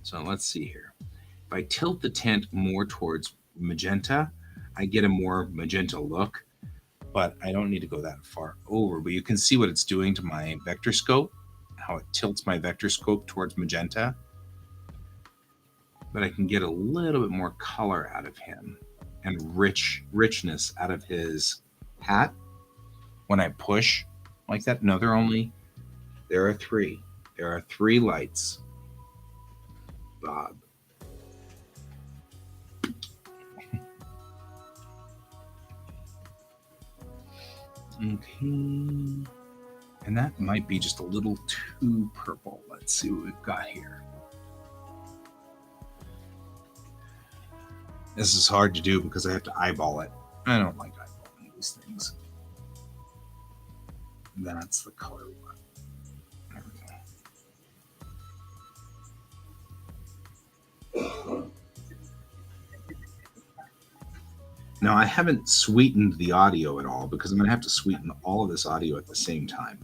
So let's see here. If I tilt the tint more towards magenta, I get a more magenta look, but I don't need to go that far over. But you can see what it's doing to my vector scope, how it tilts my vector scope towards magenta. But I can get a little bit more color out of him and richness out of his hat when I push like that. No, there are 3. There are 3 lights. Bob. Okay. And that might be just a little too purple. Let's see what we've got here. This is hard to do because I have to eyeball it. I don't like eyeballing these things. That's the color we want. There we go. Now, I haven't sweetened the audio at all because I'm going to have to sweeten all of this audio at the same time.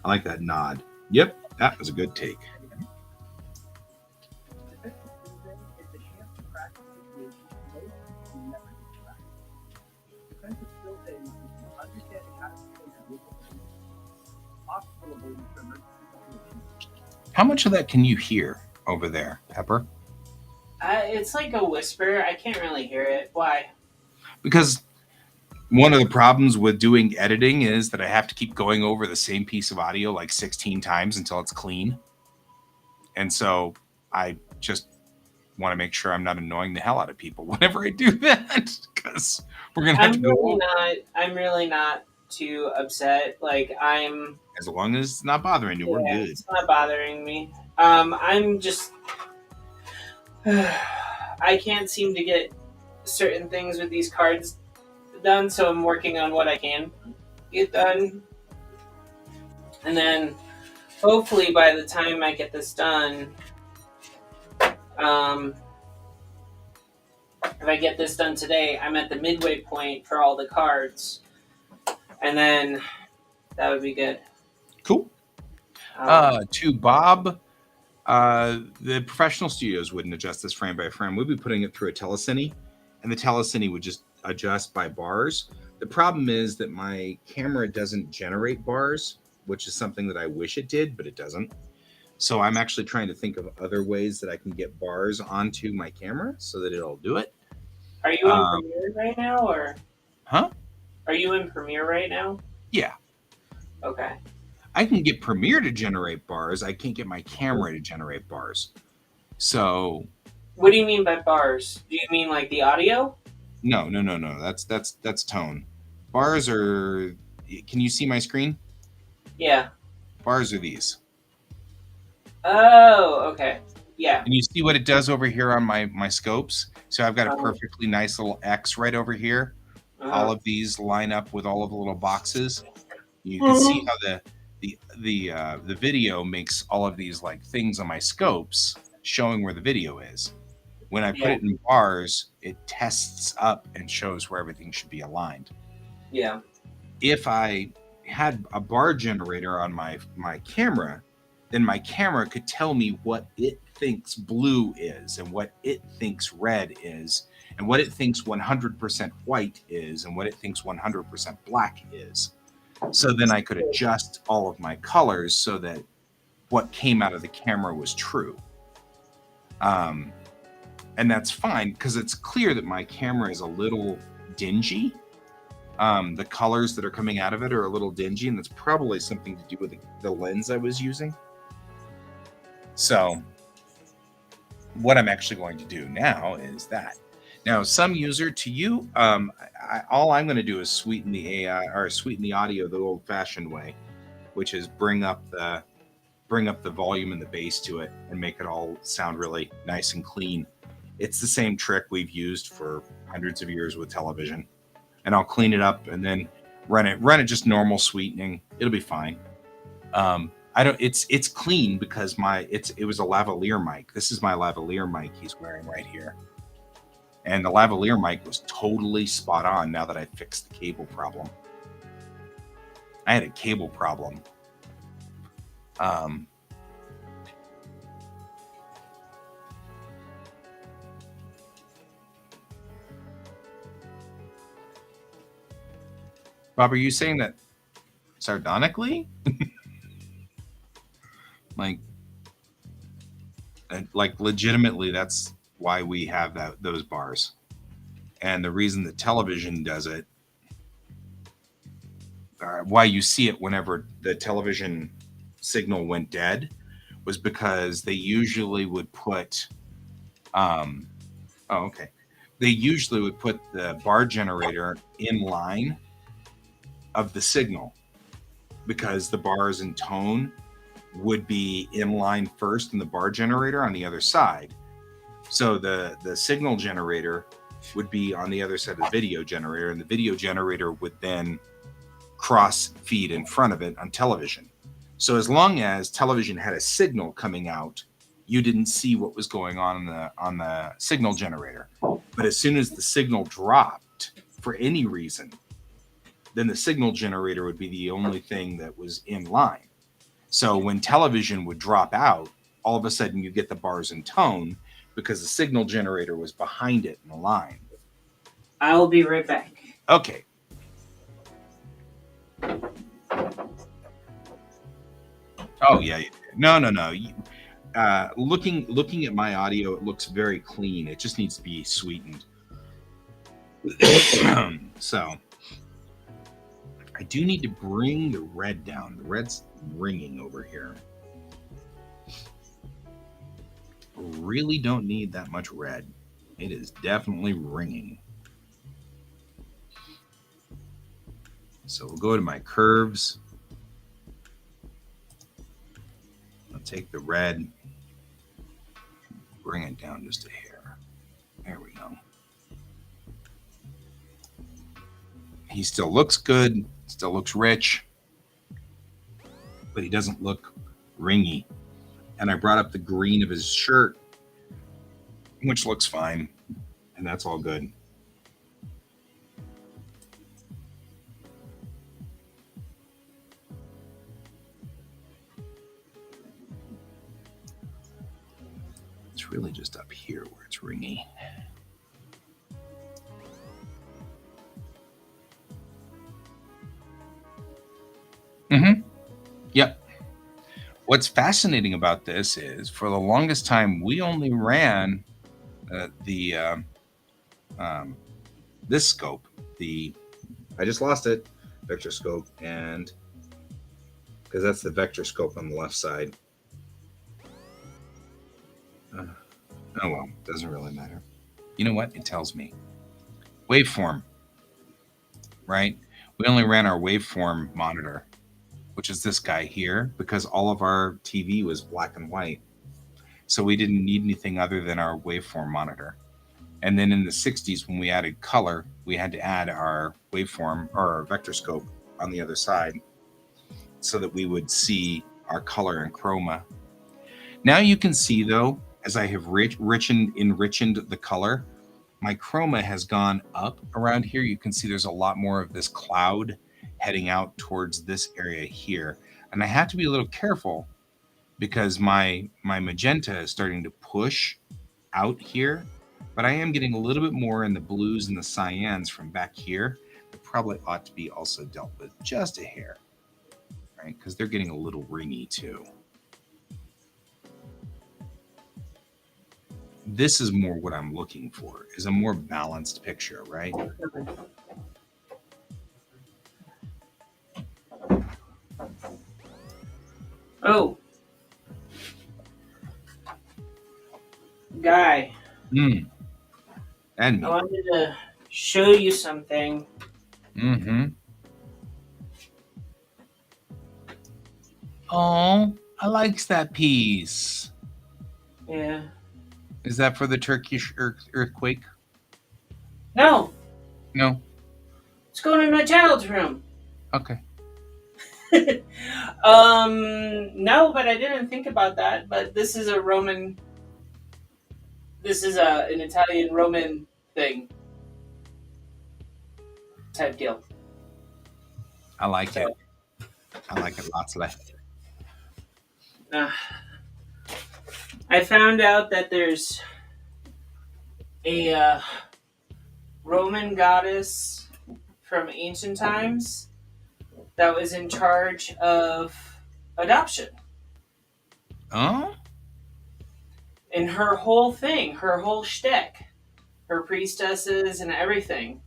I like that nod. Yep, that was a good take. How much of that can you hear over there, Pepper? It's like a whisper. I can't really hear it. Why? Because one of the problems with doing editing is that I have to keep going over the same piece of audio like 16 times until it's clean. And so I just want to make sure I'm not annoying the hell out of people whenever I do that, because we're going to have to go. I'm really not too upset. Like, I'm... As long as it's not bothering you, we're good. It's not bothering me. I'm just... I can't seem to get certain things with these cards done, so I'm working on what I can get done. And then, hopefully, by the time I get this done, if I get this done today, I'm at the midway point for all the cards. And then, that would be good. Cool. To Bob, the professional studios wouldn't adjust this frame by frame. We'd be putting it through a telecine, and the telecine would just adjust by bars. The problem is that my camera doesn't generate bars, which is something that I wish it did, but it doesn't. So I'm actually trying to think of other ways that I can get bars onto my camera so that it'll do it. Are you in Premiere right now, or? Huh? Are you in Premiere right now? Yeah. Okay. I can get Premiere to generate bars. I can't get my camera to generate bars. So. What do you mean by bars? Do you mean like the audio? No. That's tone. Bars are. Can you see my screen? Yeah. Bars are these. Oh, okay. Yeah. And you see what it does over here on my scopes? So I've got a perfectly nice little X right over here. All of these line up with all of the little boxes. You can see how the video makes all of these like things on my scopes showing where the video is. When I put it in bars, it tests up and shows where everything should be aligned. Yeah. If I had a bar generator on my camera, then my camera could tell me what it thinks blue is and what it thinks red is and what it thinks 100% white is and what it thinks 100% black is. So then I could adjust all of my colors so that what came out of the camera was true. And that's fine because it's clear that my camera is a little dingy. The colors that are coming out of it are a little dingy, and that's probably something to do with the lens I was using. So what I'm actually going to do now is that. Now, some user to you, all I'm going to do is sweeten the AI or sweeten the audio the old-fashioned way, which is bring up the volume and the bass to it and make it all sound really nice and clean. It's the same trick we've used for hundreds of years with television. And I'll clean it up and then run it just normal sweetening. It'll be fine. It's clean because it was a lavalier mic. This is my lavalier mic he's wearing right here. And the lavalier mic was totally spot on now that I fixed the cable problem. I had a cable problem. Bob, are you saying that sardonically? like legitimately, that's why we have those bars. And the reason that television does it, why you see it whenever the television signal went dead, was because they usually would put they usually would put the bar generator in line of the signal, because the bars and tone would be in line first and the bar generator on the other side. So the signal generator would be on the other side of the video generator, and the video generator would then cross feed in front of it on television. So as long as television had a signal coming out, you didn't see what was going on the signal generator. But as soon as the signal dropped for any reason, then the signal generator would be the only thing that was in line. So when television would drop out, all of a sudden you get the bars and tone because the signal generator was behind it in the line. I'll be right back. Okay. Oh yeah. No. Looking at my audio, it looks very clean. It just needs to be sweetened. So I do need to bring the red down. The red's ringing over here. Really don't need that much red. It is definitely ringing. So we'll go to my curves. I'll take the red, bring it down just a hair. There we go. He still looks good, still looks rich, but he doesn't look ringy. And I brought up the green of his shirt, which looks fine, and that's all good. It's really just up here where it's ringy. Yep. What's fascinating about this is, for the longest time, we only ran this scope. I just lost it, vector scope, and because that's the vector scope on the left side. Oh well, doesn't really matter. You know what? It tells me waveform, right? We only ran our waveform monitor, which is this guy here, because all of our TV was black and white. So we didn't need anything other than our waveform monitor. And then in the 60s, when we added color, we had to add our waveform or our vector scope on the other side so that we would see our color and chroma. Now you can see, though, as I have enriched the color, my chroma has gone up around here. You can see there's a lot more of this cloud heading out towards this area here. And I have to be a little careful because my magenta is starting to push out here, but I am getting a little bit more in the blues and the cyans from back here. It probably ought to be also dealt with just a hair, right? Because they're getting a little ringy too. This is more what I'm looking for, is a more balanced picture, right? Oh, Guy, And I me. wanted to show you something. Mm-hmm. Oh, I likes that piece. Yeah. Is that for the Turkish earthquake? No, No. it's going in my child's room. Okay. No, but I didn't think about that. But this is a Roman. This is an Italian Roman thing type deal. I like So, it. I like it lots less. I found out that there's a Roman goddess from ancient times that was in charge of adoption. Oh? And her whole thing, her whole shtick, her priestesses and everything,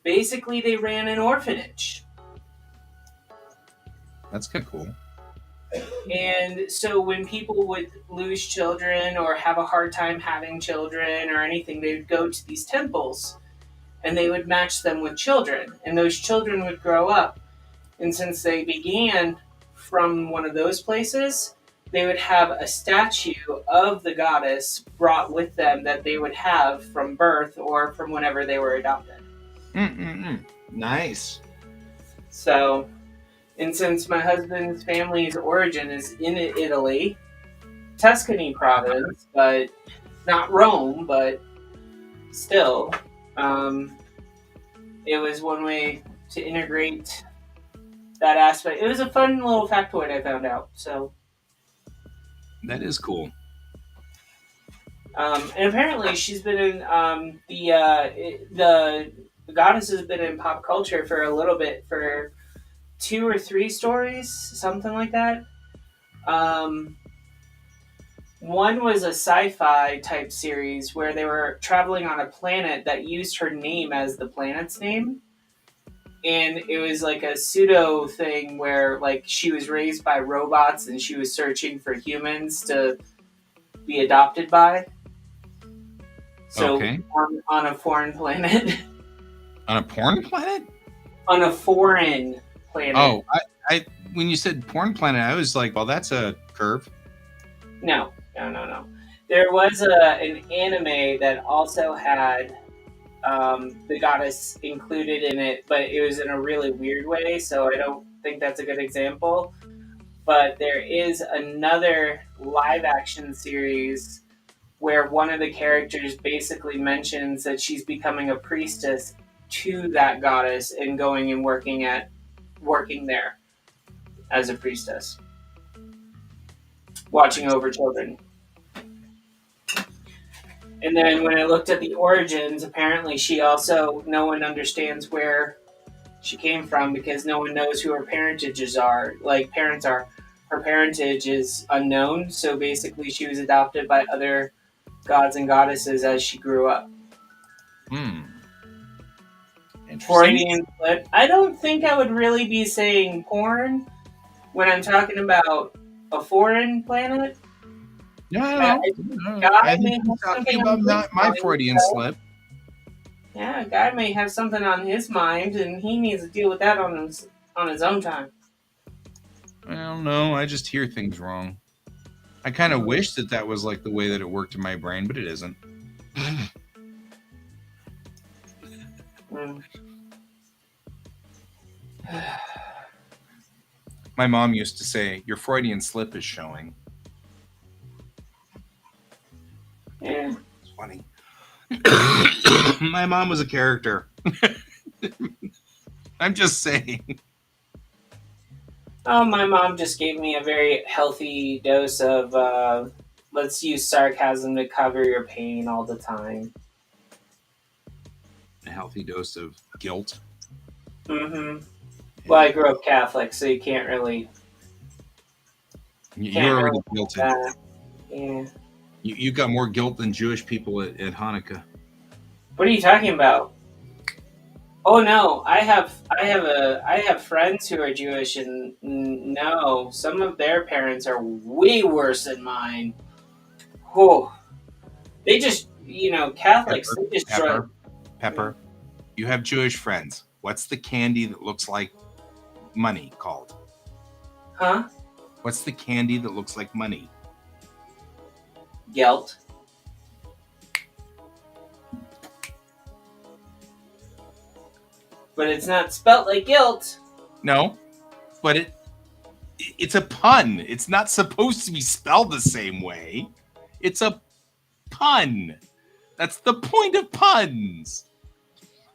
basically they ran an orphanage. That's kind of cool. And so when people would lose children or have a hard time having children or anything, they would go to these temples and they would match them with children. And those children would grow up. And since they began from one of those places, they would have a statue of the goddess brought with them that they would have from birth or from whenever they were adopted. Nice. So, and since my husband's family's origin is in Italy, Tuscany province, but not Rome, but still, it was one way to integrate that aspect. It was a fun little factoid I found out. So, That is cool. and apparently she's been in the goddess has been in pop culture for a little bit, for 2 or 3 stories, something like that. One was a sci-fi type series where they were traveling on a planet that used her name as the planet's name. And it was like a pseudo thing where like she was raised by robots and she was searching for humans to be adopted by. So Okay. on a foreign planet. On a porn planet? On a foreign planet. Oh, I when you said porn planet, I was like, well, that's a curve. No. There was an anime that also had the goddess included in it, but it was in a really weird way, so I don't think that's a good example. But there is another live action series where one of the characters basically mentions that she's becoming a priestess to that goddess and going and working there as a priestess, watching over children. And then when I looked at the origins, apparently no one understands where she came from because no one knows who her parents are. Her parentage is unknown, so basically she was adopted by other gods and goddesses as she grew up. Interesting. Freudian slip. I don't think I would really be saying porn when I'm talking about a foreign planet. No. God I may think have you're talking something about on not his my mind, Freudian so- slip. Yeah, a guy may have something on his mind, and he needs to deal with that on his own time. I don't know. I just hear things wrong. I kind of wish that was like the way that it worked in my brain, but it isn't. Mm. My mom used to say, "Your Freudian slip is showing." Yeah. It's funny. My mom was a character. I'm just saying. Oh, my mom just gave me a very healthy dose of let's use sarcasm to cover your pain all the time. A healthy dose of guilt. Mm-hmm. Well, Yeah. I grew up Catholic, so you can't really You're can't already really guilted. that. Yeah. You got more guilt than Jewish people at Hanukkah. What are you talking about? Oh no, I have friends who are Jewish, and no, some of their parents are way worse than mine. Oh, they just Catholics. Pepper, They just try. pepper, pepper. You have Jewish friends. What's the candy that looks like money called? Huh? What's the candy that looks like money? Gelt. But it's not spelt like guilt. No, but it's a pun. It's not supposed to be spelled the same way. It's a pun. That's the point of puns.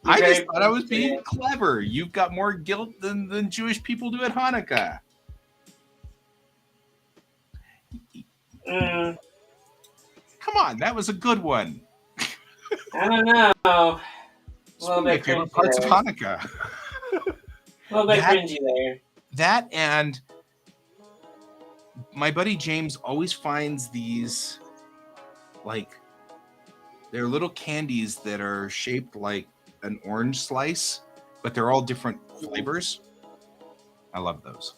You're I just very thought I was being today. clever. You've got more guilt than Jewish people do at Hanukkah. Mm, Come on, that was a good one. I don't know. A It's little one of my bit favorite cringy parts of there. Hanukkah. A little bit That cringy there. that and my buddy James always finds these, like, they're little candies that are shaped like an orange slice, but they're all different flavors. I love those.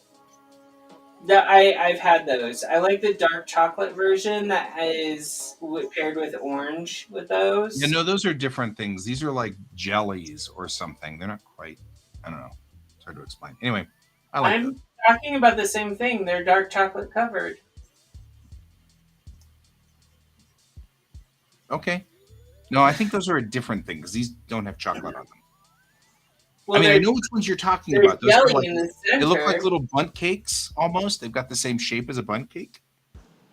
I've had those. I like the dark chocolate version that is paired with orange with Yeah, those. no, those are different things. These are like jellies or something. They're not quite, I don't know. It's hard to explain. Anyway, I like those. I'm talking about the same thing. They're dark chocolate covered. Okay. No, I think those are a different thing because these don't have chocolate on them. Well, I know which ones you're talking there's about. Those are jelly like, in the they look like center. little bundt cakes almost. They've got the same shape as a bundt cake.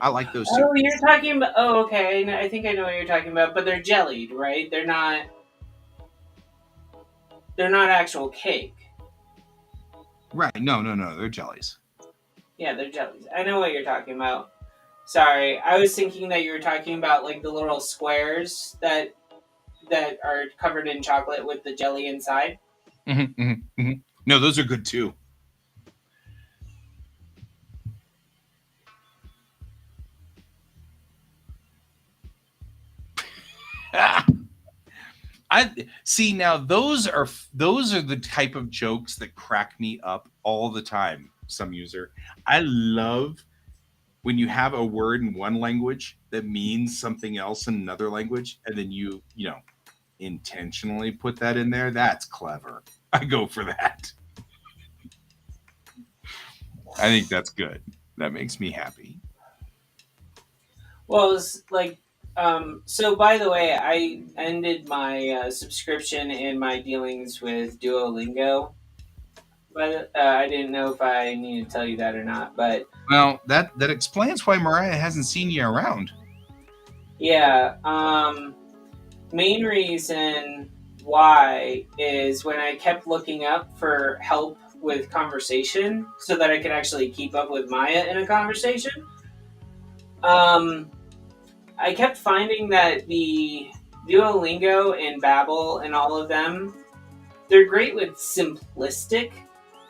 I like those too. Oh, you're talking about. Oh, okay. I think I know what you're talking about. But they're jellied, right? They're not. They're not actual cake. Right. No, they're jellies. Yeah, they're jellies. I know what you're talking about. Sorry, I was thinking that you were talking about like the little squares that are covered in chocolate with the jelly inside. No, those are good too. I see now those are the type of jokes that crack me up all the time. Some user. I love when you have a word in one language that means something else in another language, and then you know intentionally put that in there. That's clever. I go for that. I think that's good. That makes me happy. Well, it's like, so by the way, I ended my subscription and my dealings with Duolingo, but I didn't know if I need to tell you that or not. But Well, that explains why Mariah hasn't seen you around. yeah, main reason why is when I kept looking up for help with conversation so that I could actually keep up with Maya in a conversation. Um, I kept finding that the Duolingo and Babbel and all of them, they're great with simplistic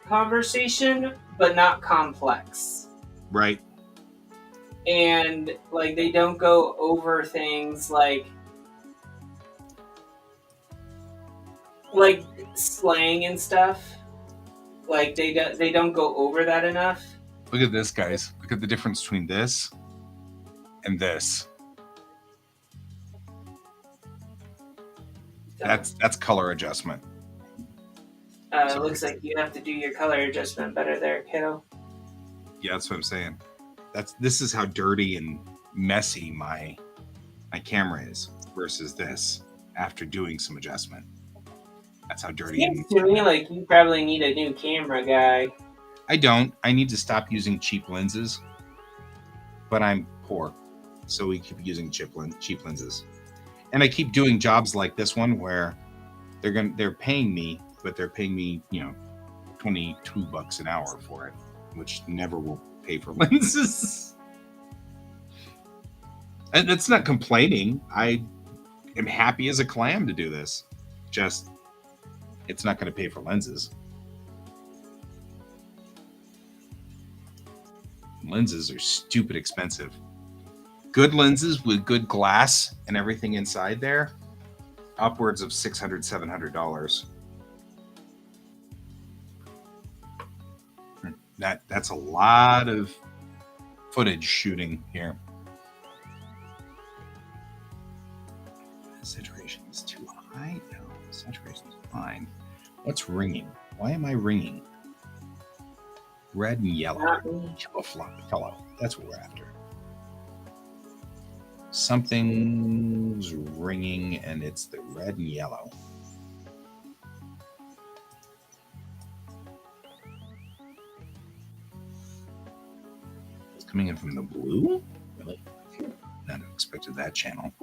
conversation, but not complex. Right. And like they don't go over things like slang and stuff. Like they don't go over that enough. Look at this, guys. Look at the difference between this and this. That's color adjustment. Looks like you have to do your color adjustment better there, kiddo. Yeah, that's what I'm saying. This is how dirty and messy my camera is versus this after doing some adjustment. That's how dirty. Seems to me like you probably need a new camera, guy. I don't. I need to stop using cheap lenses, but I'm poor, so we keep using cheap lenses. And I keep doing jobs like this one where they're paying me, but they're paying me $22 an hour for it. which never will pay for lenses. And it's not complaining. I am happy as a clam to do this. Just, it's not going to pay for lenses. Lenses are stupid expensive. Good lenses with good glass and everything inside there, upwards of $600, $700. That's a lot of footage shooting here. Saturation is too high. No, saturation is fine. What's ringing? Why am I ringing? Red and yellow. Yellow fellow. That's what we're after. Something's ringing, and it's the red and yellow. It's coming in from the blue? Really? Not expected that channel.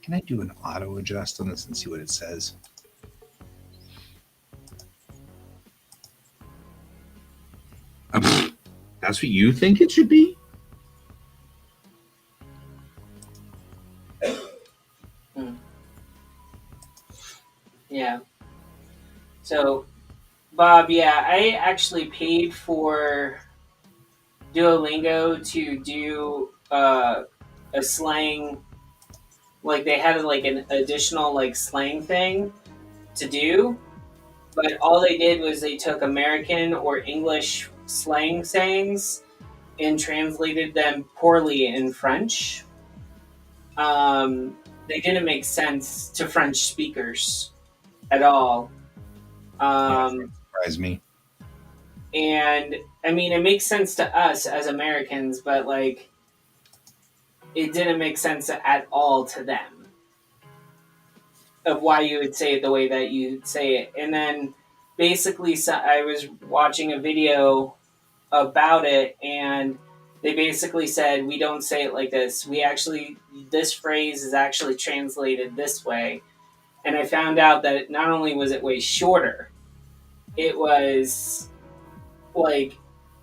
Can I do an auto adjust on this and see what it says? That's what you think it should be? Yeah. So, Bob, yeah, I actually paid for Duolingo to do a slang, like they had like an additional like slang thing to do, but all they did was they took American or English slang sayings and translated them poorly in French. They didn't make sense to French speakers at all. Surprise me. And I mean, it makes sense to us as Americans, but like, it didn't make sense at all to them of why you would say it the way that you say it. And then basically, so I was watching a video about it, and they basically said, we don't say it like this. We actually, this phrase is actually translated this way. And I found out that not only was it way shorter, it was like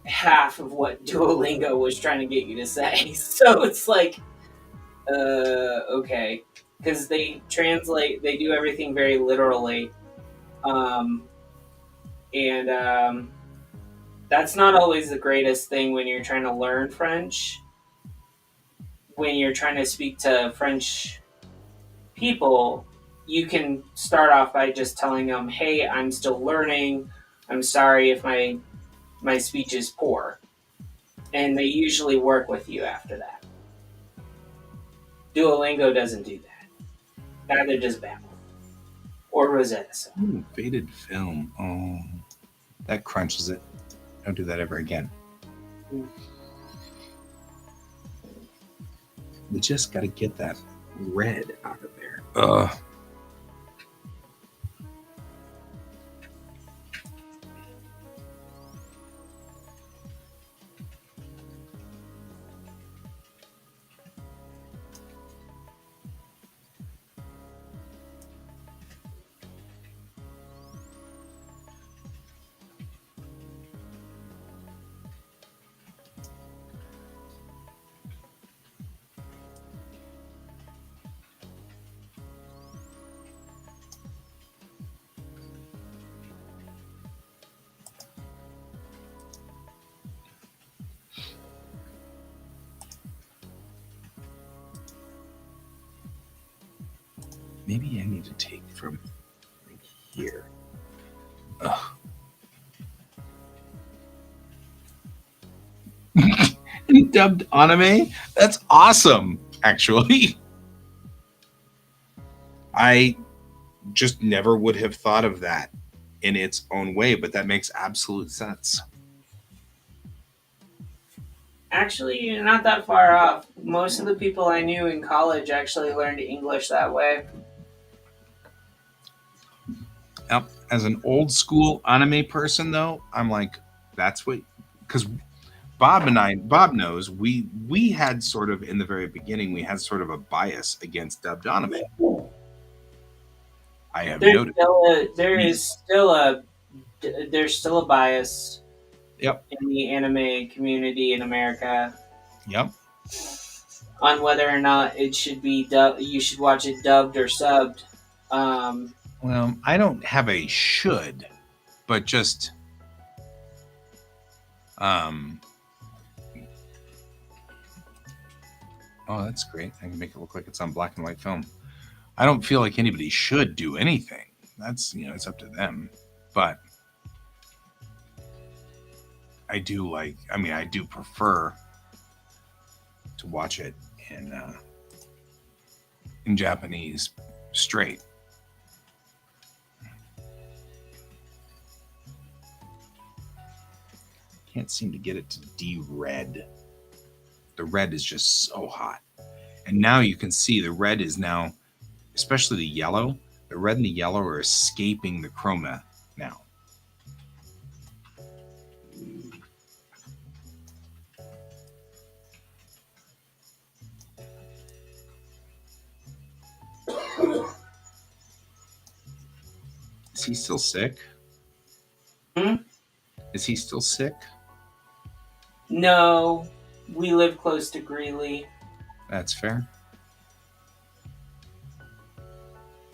half of what Duolingo was trying to get you to say. So it's like, okay. Because they translate, they do everything very literally. That's not always the greatest thing when you're trying to learn French. When you're trying to speak to French people, you can start off by just telling them, hey, I'm still learning. I'm sorry if my speech is poor. And they usually work with you after that. Duolingo doesn't do that. Neither does Babbel or Rosetta Stone. Ooh, faded film. Oh, that crunches it. Don't do that ever again. We just got to get that red out of there. Ugh. Maybe I need to take from right here. Ugh. Dubbed anime? That's awesome, actually. I just never would have thought of that in its own way, but that makes absolute sense. Actually, you're not that far off. Most of the people I knew in college actually learned English that way. Yep. As an old school anime person, though, I'm like, that's what, because Bob knows we had sort of in the very beginning we had sort of a bias against dubbed anime. I have There's noticed. still a, there is still a there's still a bias Yep. in the anime community in America Yep. on whether or not it should be you should watch it dubbed or subbed. Um, Well, I don't have a should, but just um. Oh, that's great. I can make it look like it's on black and white film. I don't feel like anybody should do anything. That's it's up to them. But I do like. I mean, I do prefer to watch it in Japanese straight. Can't seem to get it to de-red. The red is just so hot. And now you can see the red is now, especially the yellow, the red and the yellow are escaping the chroma now. Is he still sick? Hmm? Is he still sick? no, we live close to Greeley. That's fair.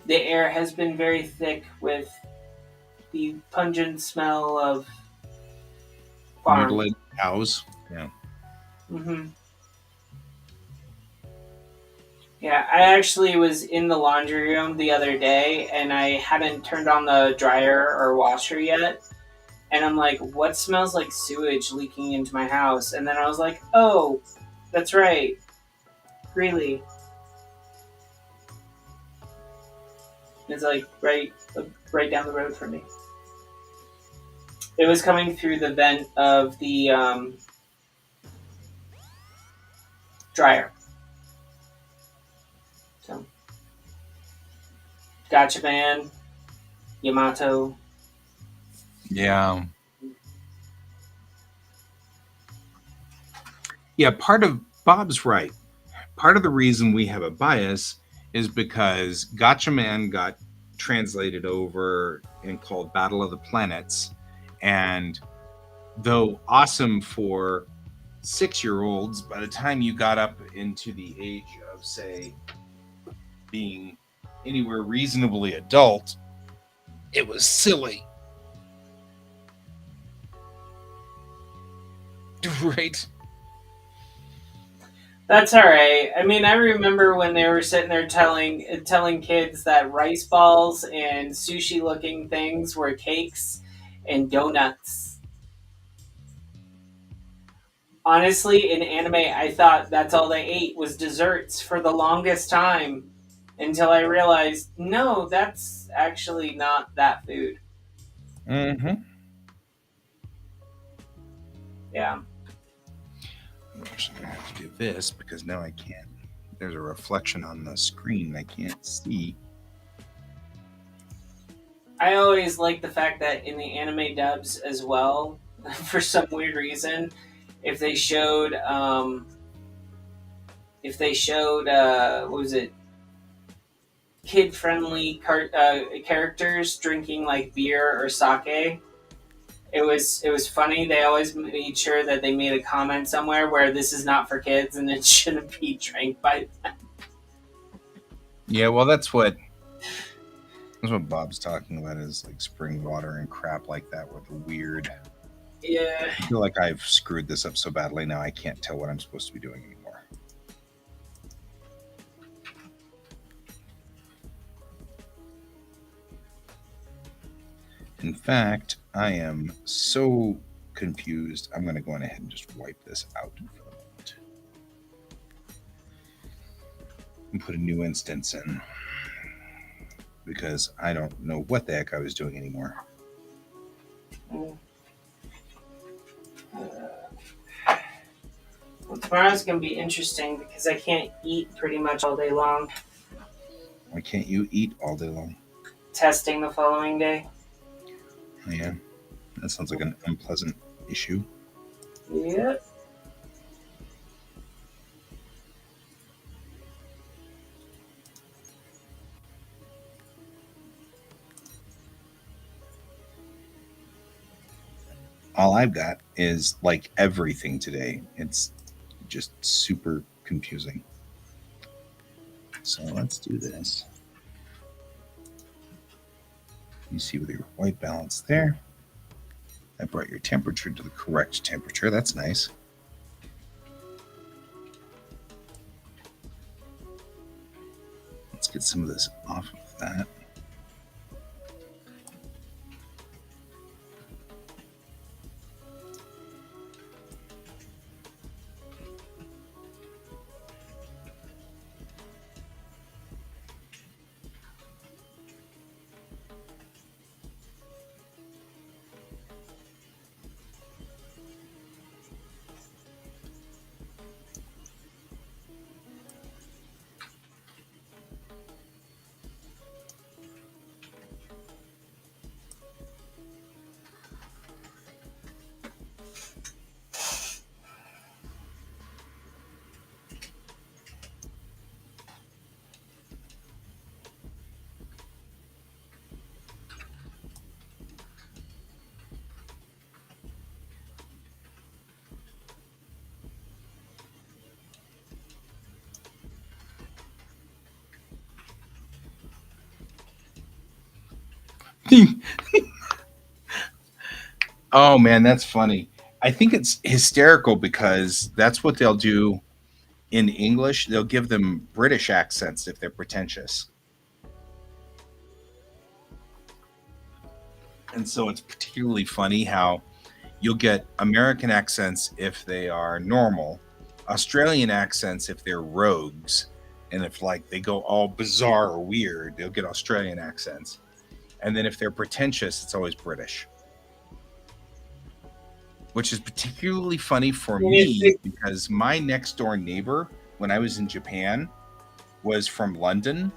The air has been very thick with the pungent smell of farm. Mutilated cows. Yeah. Hmm. Yeah, I actually was in the laundry room the other day and I hadn't turned on the dryer or washer yet. And I'm like, what smells like sewage leaking into my house? And then I was like, oh, that's right. Greeley. It's like right down the road from me. It was coming through the vent of the dryer. So, Gotcha Man, Yamato. Yeah. Yeah, part of Bob's right. Part of the reason we have a bias is because Gotcha Man got translated over and called Battle of the Planets. And though awesome for 6-year-olds, by the time you got up into the age of, say, being anywhere reasonably adult, it was silly. Right? That's all right. I mean, I remember when they were sitting there telling kids that rice balls and sushi looking things were cakes and donuts. Honestly, in anime, I thought that's all they ate was desserts for the longest time until I realized no, that's actually not that food. Mm-hmm. Yeah. I'm actually gonna have to do this because now I can't. There's a reflection on the screen I can't see. I always like the fact that in the anime dubs as well, for some weird reason, if they showed what was it, kid friendly characters drinking like beer or sake, it was funny. They always made sure that they made a comment somewhere where this is not for kids and it shouldn't be drank by. Yeah, well, that's what Bob's talking about is like spring water and crap like that with the weird. Yeah. I feel like I've screwed this up so badly now I can't tell what I'm supposed to be doing anymore. In fact, I am so confused. I'm going to go on ahead and just wipe this out for the moment. and put a new instance in because I don't know what the heck I was doing anymore. Well, tomorrow's gonna be interesting because I can't eat pretty much all day long. Why can't you eat all day long? Testing the following day. Oh, yeah, that sounds like an unpleasant issue. Yep. All I've got is like everything today. It's just super confusing. So let's do this. You see with your white balance there. I brought your temperature to the correct temperature. That's nice. Let's get some of this off of that. Oh man, that's funny. I think it's hysterical because that's what they'll do in English. They'll give them British accents if they're pretentious. And so it's particularly funny how you'll get American accents if they are normal, Australian accents if they're rogues, and if like they go all bizarre or weird, they'll get Australian accents. And then if they're pretentious, it's always British. Which is particularly funny for me because my next door neighbor, when I was in Japan, was from London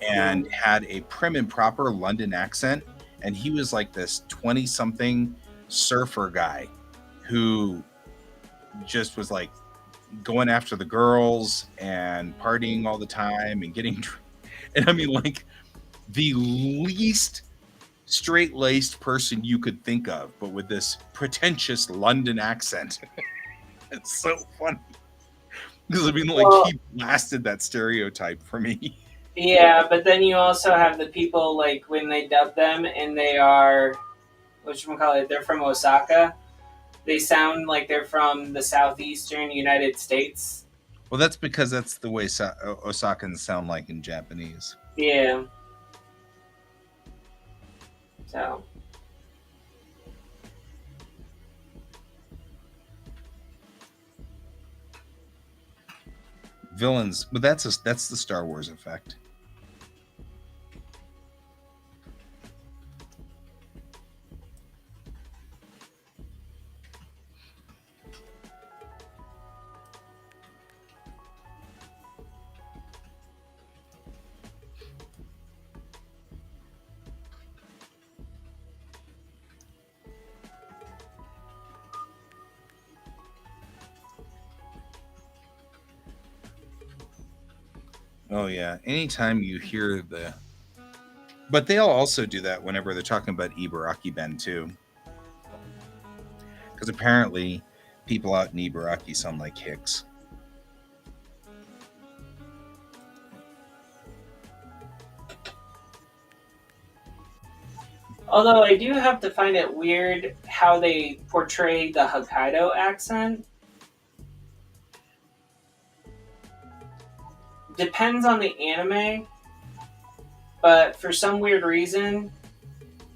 and had a prim and proper London accent. And he was like this 20 something surfer guy who just was like going after the girls and partying all the time and getting, and I mean, like the least straight laced person you could think of, but with this pretentious London accent. It's so funny. Because I mean, like, Well, he blasted that stereotype for me. yeah, but then you also have the people like when they dub them and they are, whatchamacallit, they're from Osaka. They sound like they're from the southeastern United States. Well, that's because that's the way Osakans sound like in Japanese. Yeah. So. Villains, but that's the Star Wars effect. Oh yeah. Anytime you hear the, but they'll also do that whenever they're talking about Ibaraki Ben too, because apparently people out in Ibaraki sound like Hicks. Although I do have to find it weird how they portray the Hokkaido accent. Depends on the anime, but for some weird reason,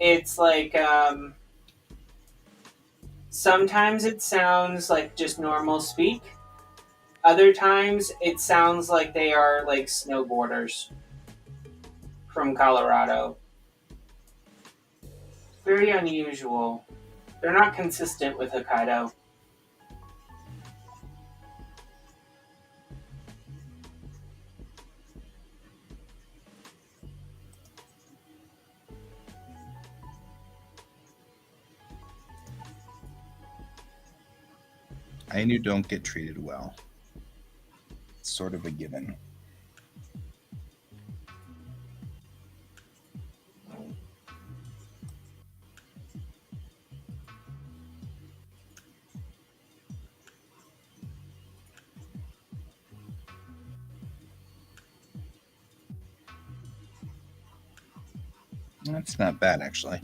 it's like sometimes it sounds like just normal speak. Other times, it sounds like they are like snowboarders from Colorado. Very unusual. They're not consistent with Hokkaido. Ainu don't get treated well. It's sort of a given. That's not bad, actually.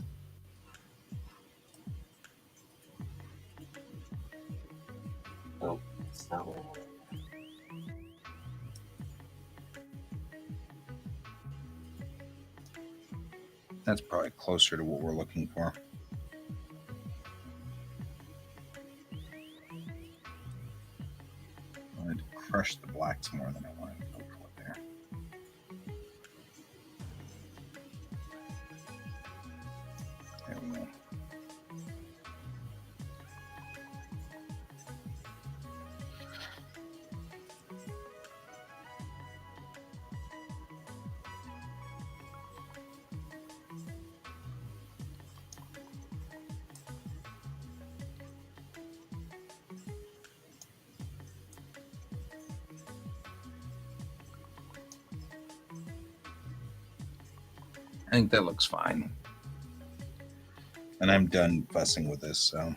Oh, it's not what I wanted. That's probably closer to what we're looking for. I wanted to crush the blacks more than I wanted to go for it there. There we go. I think that looks fine. And I'm done fussing with this, so.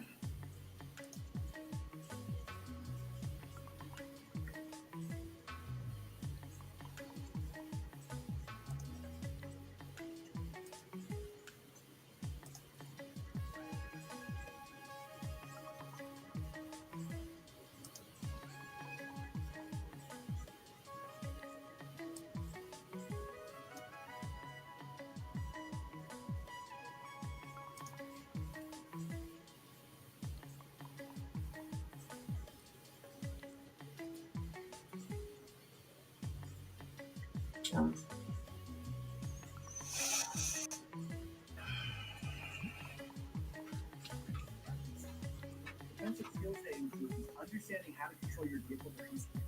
Defensive skills that include understanding how to control your vehicle during speed,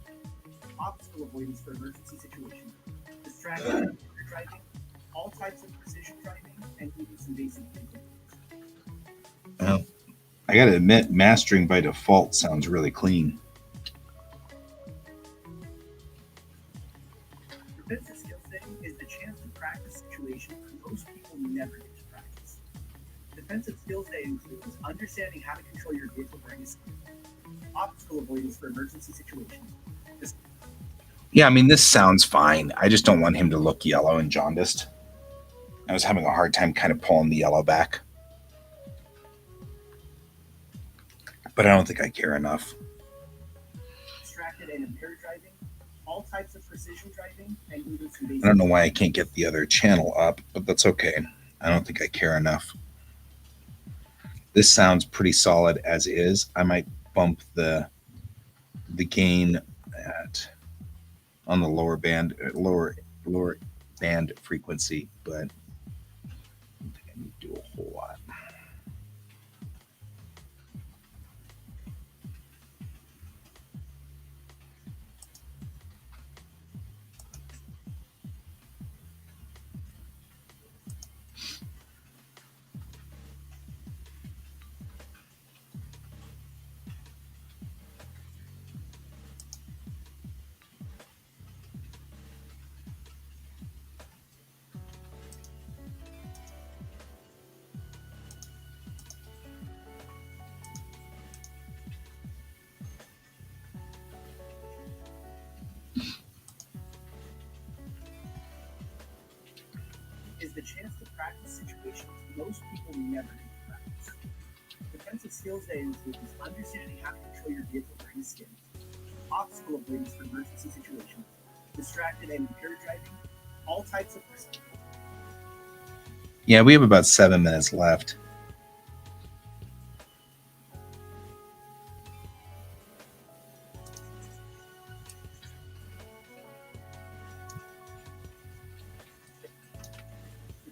obstacle avoidance for emergency situations, distraction, driving, all types of precision driving, and even some basic vehicle. Well, I gotta admit, mastering by default sounds really clean. Defensive skill setting is the chance to practice situations most people never get to practice. Defensive skills that includes understanding how to control your vehicle during a speed, obstacle avoidance for emergency situations. Yeah, I mean, this sounds fine. I just don't want him to look yellow and jaundiced. I was having a hard time kind of pulling the yellow back. But I don't think I care enough. Distracted and impaired driving, all types of precision driving, and even some I basic. don't know why I can't get the other channel up, but that's okay. I don't think I care enough. This sounds pretty solid as is. I might bump the gain at on the lower band, lower band frequency, but I don't think I need to do a whole lot. Is the chance to practice situations most people never get to practice. Defensive skills that includes understanding how to control your vehicle during a skid, obstacle avoidance for emergency situations, distracted and impaired driving, all types of precision. Yeah, we have about 7 minutes left.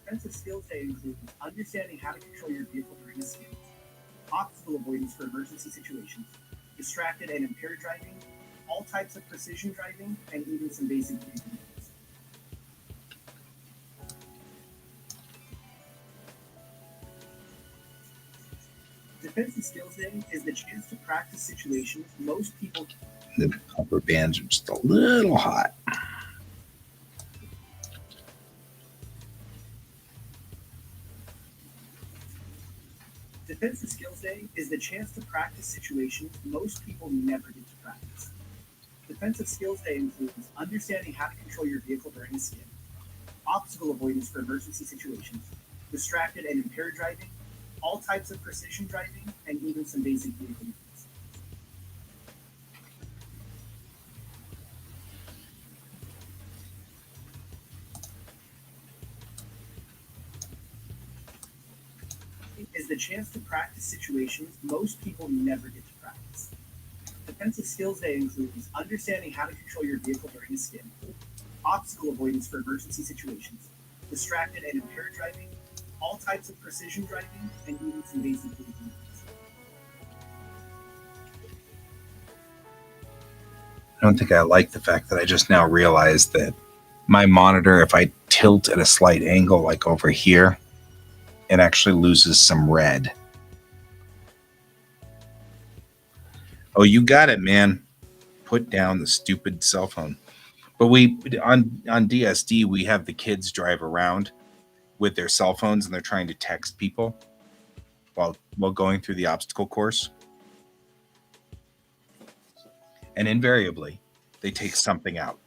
Defensive skills that include understanding how to control your vehicle during a skid, obstacle avoidance for emergency situations, distracted and impaired driving, all types of precision driving, and even some basic vehicle movements. Defensive Skills Day is the chance to practice situations most people. The upper bands are just a little hot. Defensive Skills Day is the chance to practice situations most people never get to practice. Defensive Skills Day includes understanding how to control your vehicle during a skid, obstacle avoidance for emergency situations, distracted and impaired driving, all types of precision driving, and even some basic vehicle movements. Is the chance to practice situations most people never get to practice. Defensive Skills Day includes understanding how to control your vehicle during a skid, obstacle avoidance for emergency situations, distracted and impaired driving, all types of precision driving, and even some basic vehicle movements. I don't think I like the fact that I just now realized that my monitor, if I tilt at a slight angle like over here, it actually loses some red. Oh, you got it, man. Put down the stupid cell phone. But we on DSD we have the kids drive around with their cell phones and they're trying to text people while going through the obstacle course. And invariably, they take something out.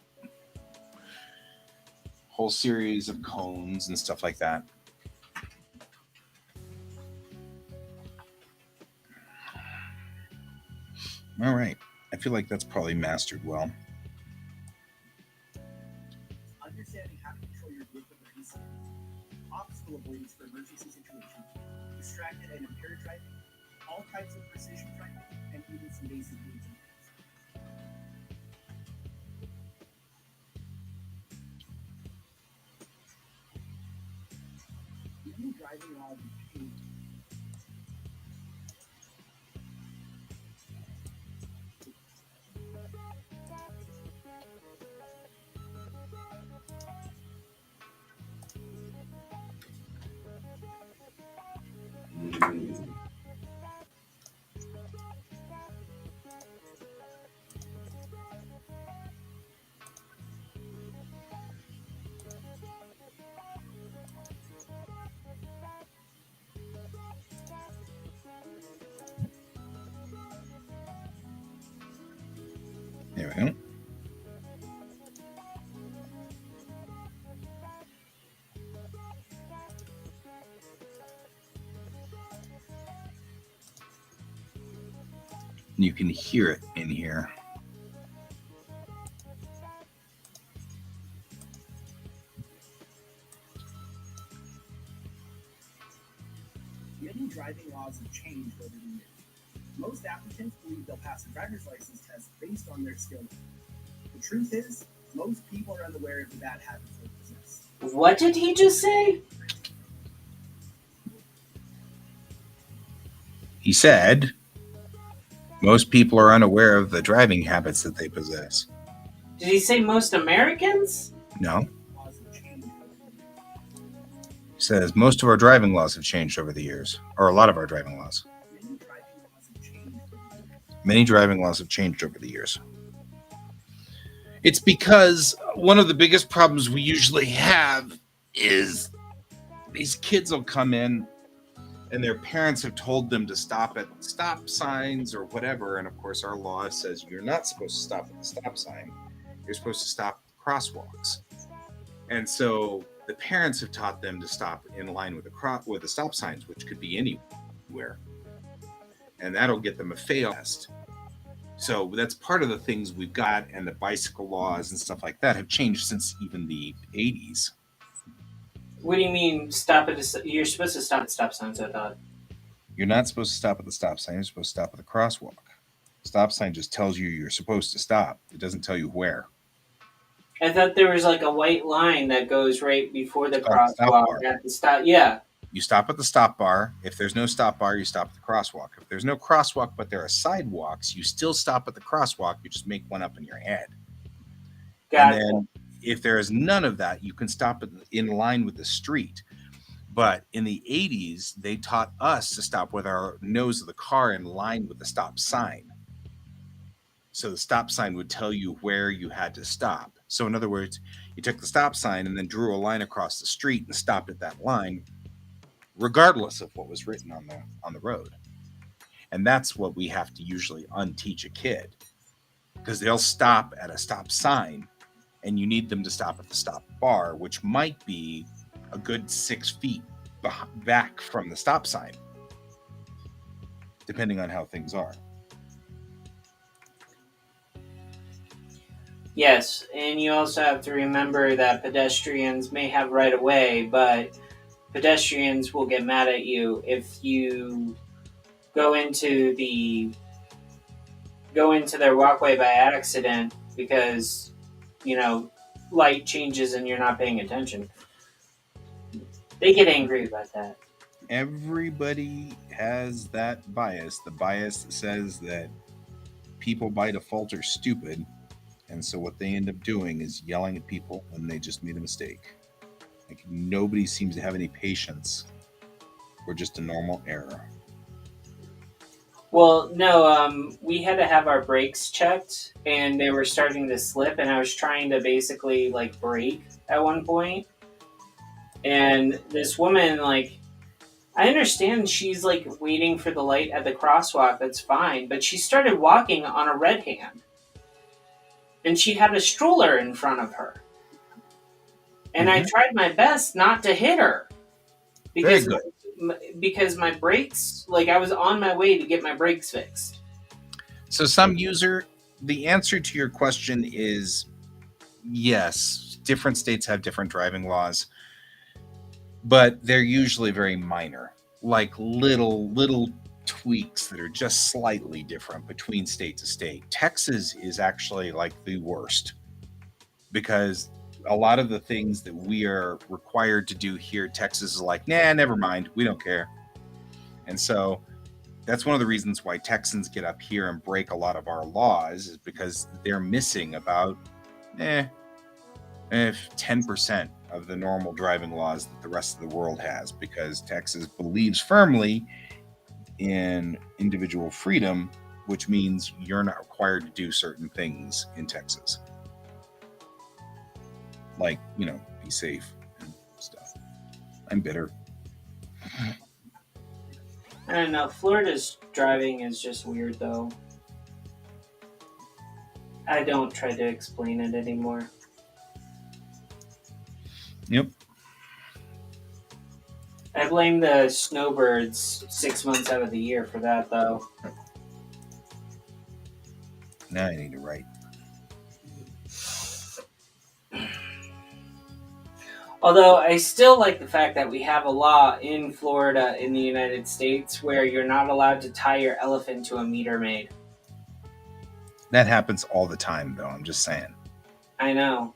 Whole series of cones and stuff like that. All right. I feel like that's probably mastered well. Understanding how to control your vehicle during a skid, obstacle avoidance for emergency situations, distracted and impaired driving, all types of precision driving, and even some basic movements. Even driving while being There we go. You can hear it in here. many driving laws have changed over the years. Most applicants believe they'll pass a driver's license test based on their skill. The truth is, most people are unaware of the bad habits they possess. What did he just say? He said, most people are unaware of the driving habits that they possess. Did he say most Americans? No. Laws have changed over the years. He says, most of our driving laws have changed over the years, or a lot of our driving laws. Many driving laws have changed over the years. Many driving laws have changed over the years. It's because one of the biggest problems we usually have is these kids will come in and their parents have told them to stop at stop signs or whatever. And of course, our law says you're not supposed to stop at the stop sign. You're supposed to stop at crosswalks. And so the parents have taught them to stop in line with the stop signs, which could be anywhere. And that'll get them a fail test. So that's part of the things we've got, and the bicycle laws and stuff like that have changed since even the 80s. What do you mean stop at you're supposed to stop at stop signs, I thought. You're not supposed to stop at the stop sign. You're supposed to stop at the crosswalk. Stop sign just tells you you're supposed to stop. It doesn't tell you where. I thought there was like a white line that goes right before the Stop crosswalk bar. at the stop. Yeah, You stop at the stop bar. If there's no stop bar, you stop at the crosswalk. If there's no crosswalk, but there are sidewalks, you still stop at the crosswalk. You just make one up in your head. And gotcha. then if there is none of that, you can stop in line with the street. But in the 80s, they taught us to stop with our nose of the car in line with the stop sign. So the stop sign would tell you where you had to stop. So in other words, you took the stop sign and then drew a line across the street and stopped at that line, regardless of what was written on the road. And that's what we have to usually unteach a kid, because they'll stop at a stop sign and you need them to stop at the stop bar, which might be a good 6 feet back from the stop sign, depending on how things are. Yes, and you also have to remember that pedestrians may have right of way, but pedestrians will get mad at you if you go into their walkway by accident because light changes and you're not paying attention. They get angry about that. Everybody has that bias. The bias that says that people by default are stupid, and so what they end up doing is yelling at people when they just made a mistake. Like, nobody seems to have any patience for just a normal error. Well, no, we had to have our brakes checked, and they were starting to slip, and I was trying to basically like brake at one point, and this woman I understand she's like waiting for the light at the crosswalk. That's fine, but she started walking on a red hand, and she had a stroller in front of her, and I tried my best not to hit her Very because good. because my brakes, I was on my way to get my brakes fixed. So the answer to your question is yes, different states have different driving laws, but they're usually very minor, like little tweaks that are just slightly different between state to state. Texas is actually like the worst, because a lot of the things that we are required to do here, Texas is like, nah, never mind, we don't care. And so that's one of the reasons why Texans get up here and break a lot of our laws, is because they're missing about 10% of the normal driving laws that the rest of the world has, because Texas believes firmly in individual freedom, which means you're not required to do certain things in Texas. Like, be safe and stuff. I'm bitter. I don't know. Florida's driving is just weird, though. I don't try to explain it anymore. Yep. I blame the snowbirds 6 months out of the year for that, though. Now I need to write. Although I still like the fact that we have a law in Florida in the United States where you're not allowed to tie your elephant to a meter maid. That happens all the time, though. I'm just saying. I know.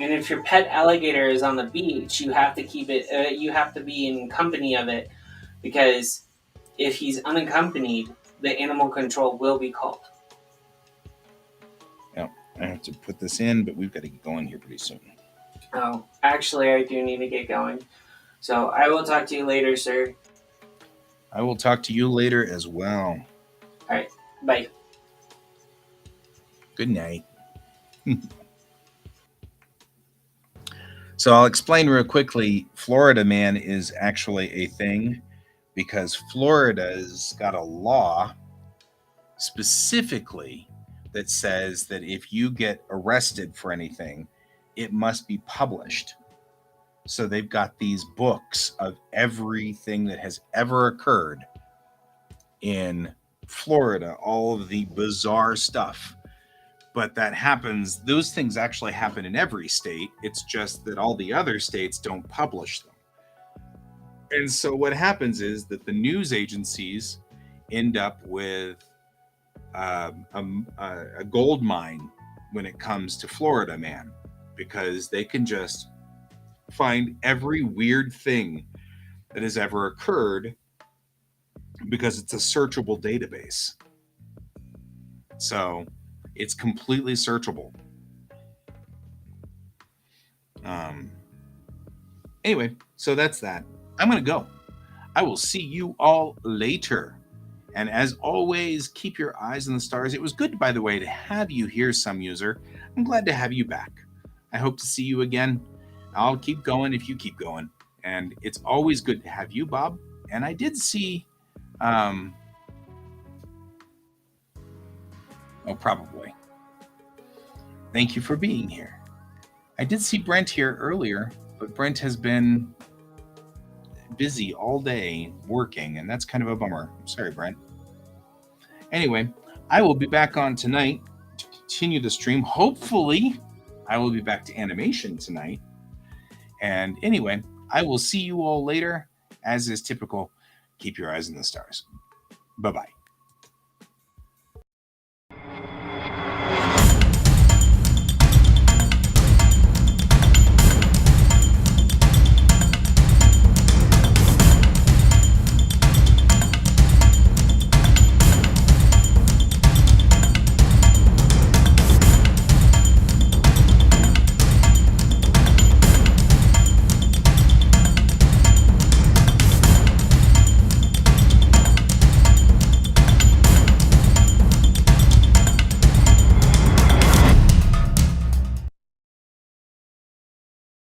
And if your pet alligator is on the beach, you have to keep it. You have to be in company of it, because if he's unaccompanied, the animal control will be called. Yep. I have to put this in, but we've got to get going here pretty soon. Oh, actually, I do need to get going. So I will talk to you later, sir. I will talk to you later as well. All right. Bye. Good night. So I'll explain real quickly. Florida man is actually a thing, because Florida's got a law specifically that says that if you get arrested for anything, it must be published. So they've got these books of everything that has ever occurred in Florida, all of the bizarre stuff. But those things actually happen in every state. It's just that all the other states don't publish them. And so what happens is that the news agencies end up with a gold mine when it comes to Florida Man, because they can just find every weird thing that has ever occurred because it's a searchable database. So it's completely searchable. Anyway, so that's that. I'm going to go. I will see you all later. And as always, keep your eyes on the stars. It was good, by the way, to have you here, Some User. I'm glad to have you back. I hope to see you again. I'll keep going if you keep going. And it's always good to have you, Bob. And I did see, probably. Thank you for being here. I did see Brent here earlier, but Brent has been busy all day working, and that's kind of a bummer. I'm sorry, Brent. Anyway, I will be back on tonight to continue the stream. Hopefully, I will be back to animation tonight. And anyway, I will see you all later. As is typical, keep your eyes on the stars. Bye-bye.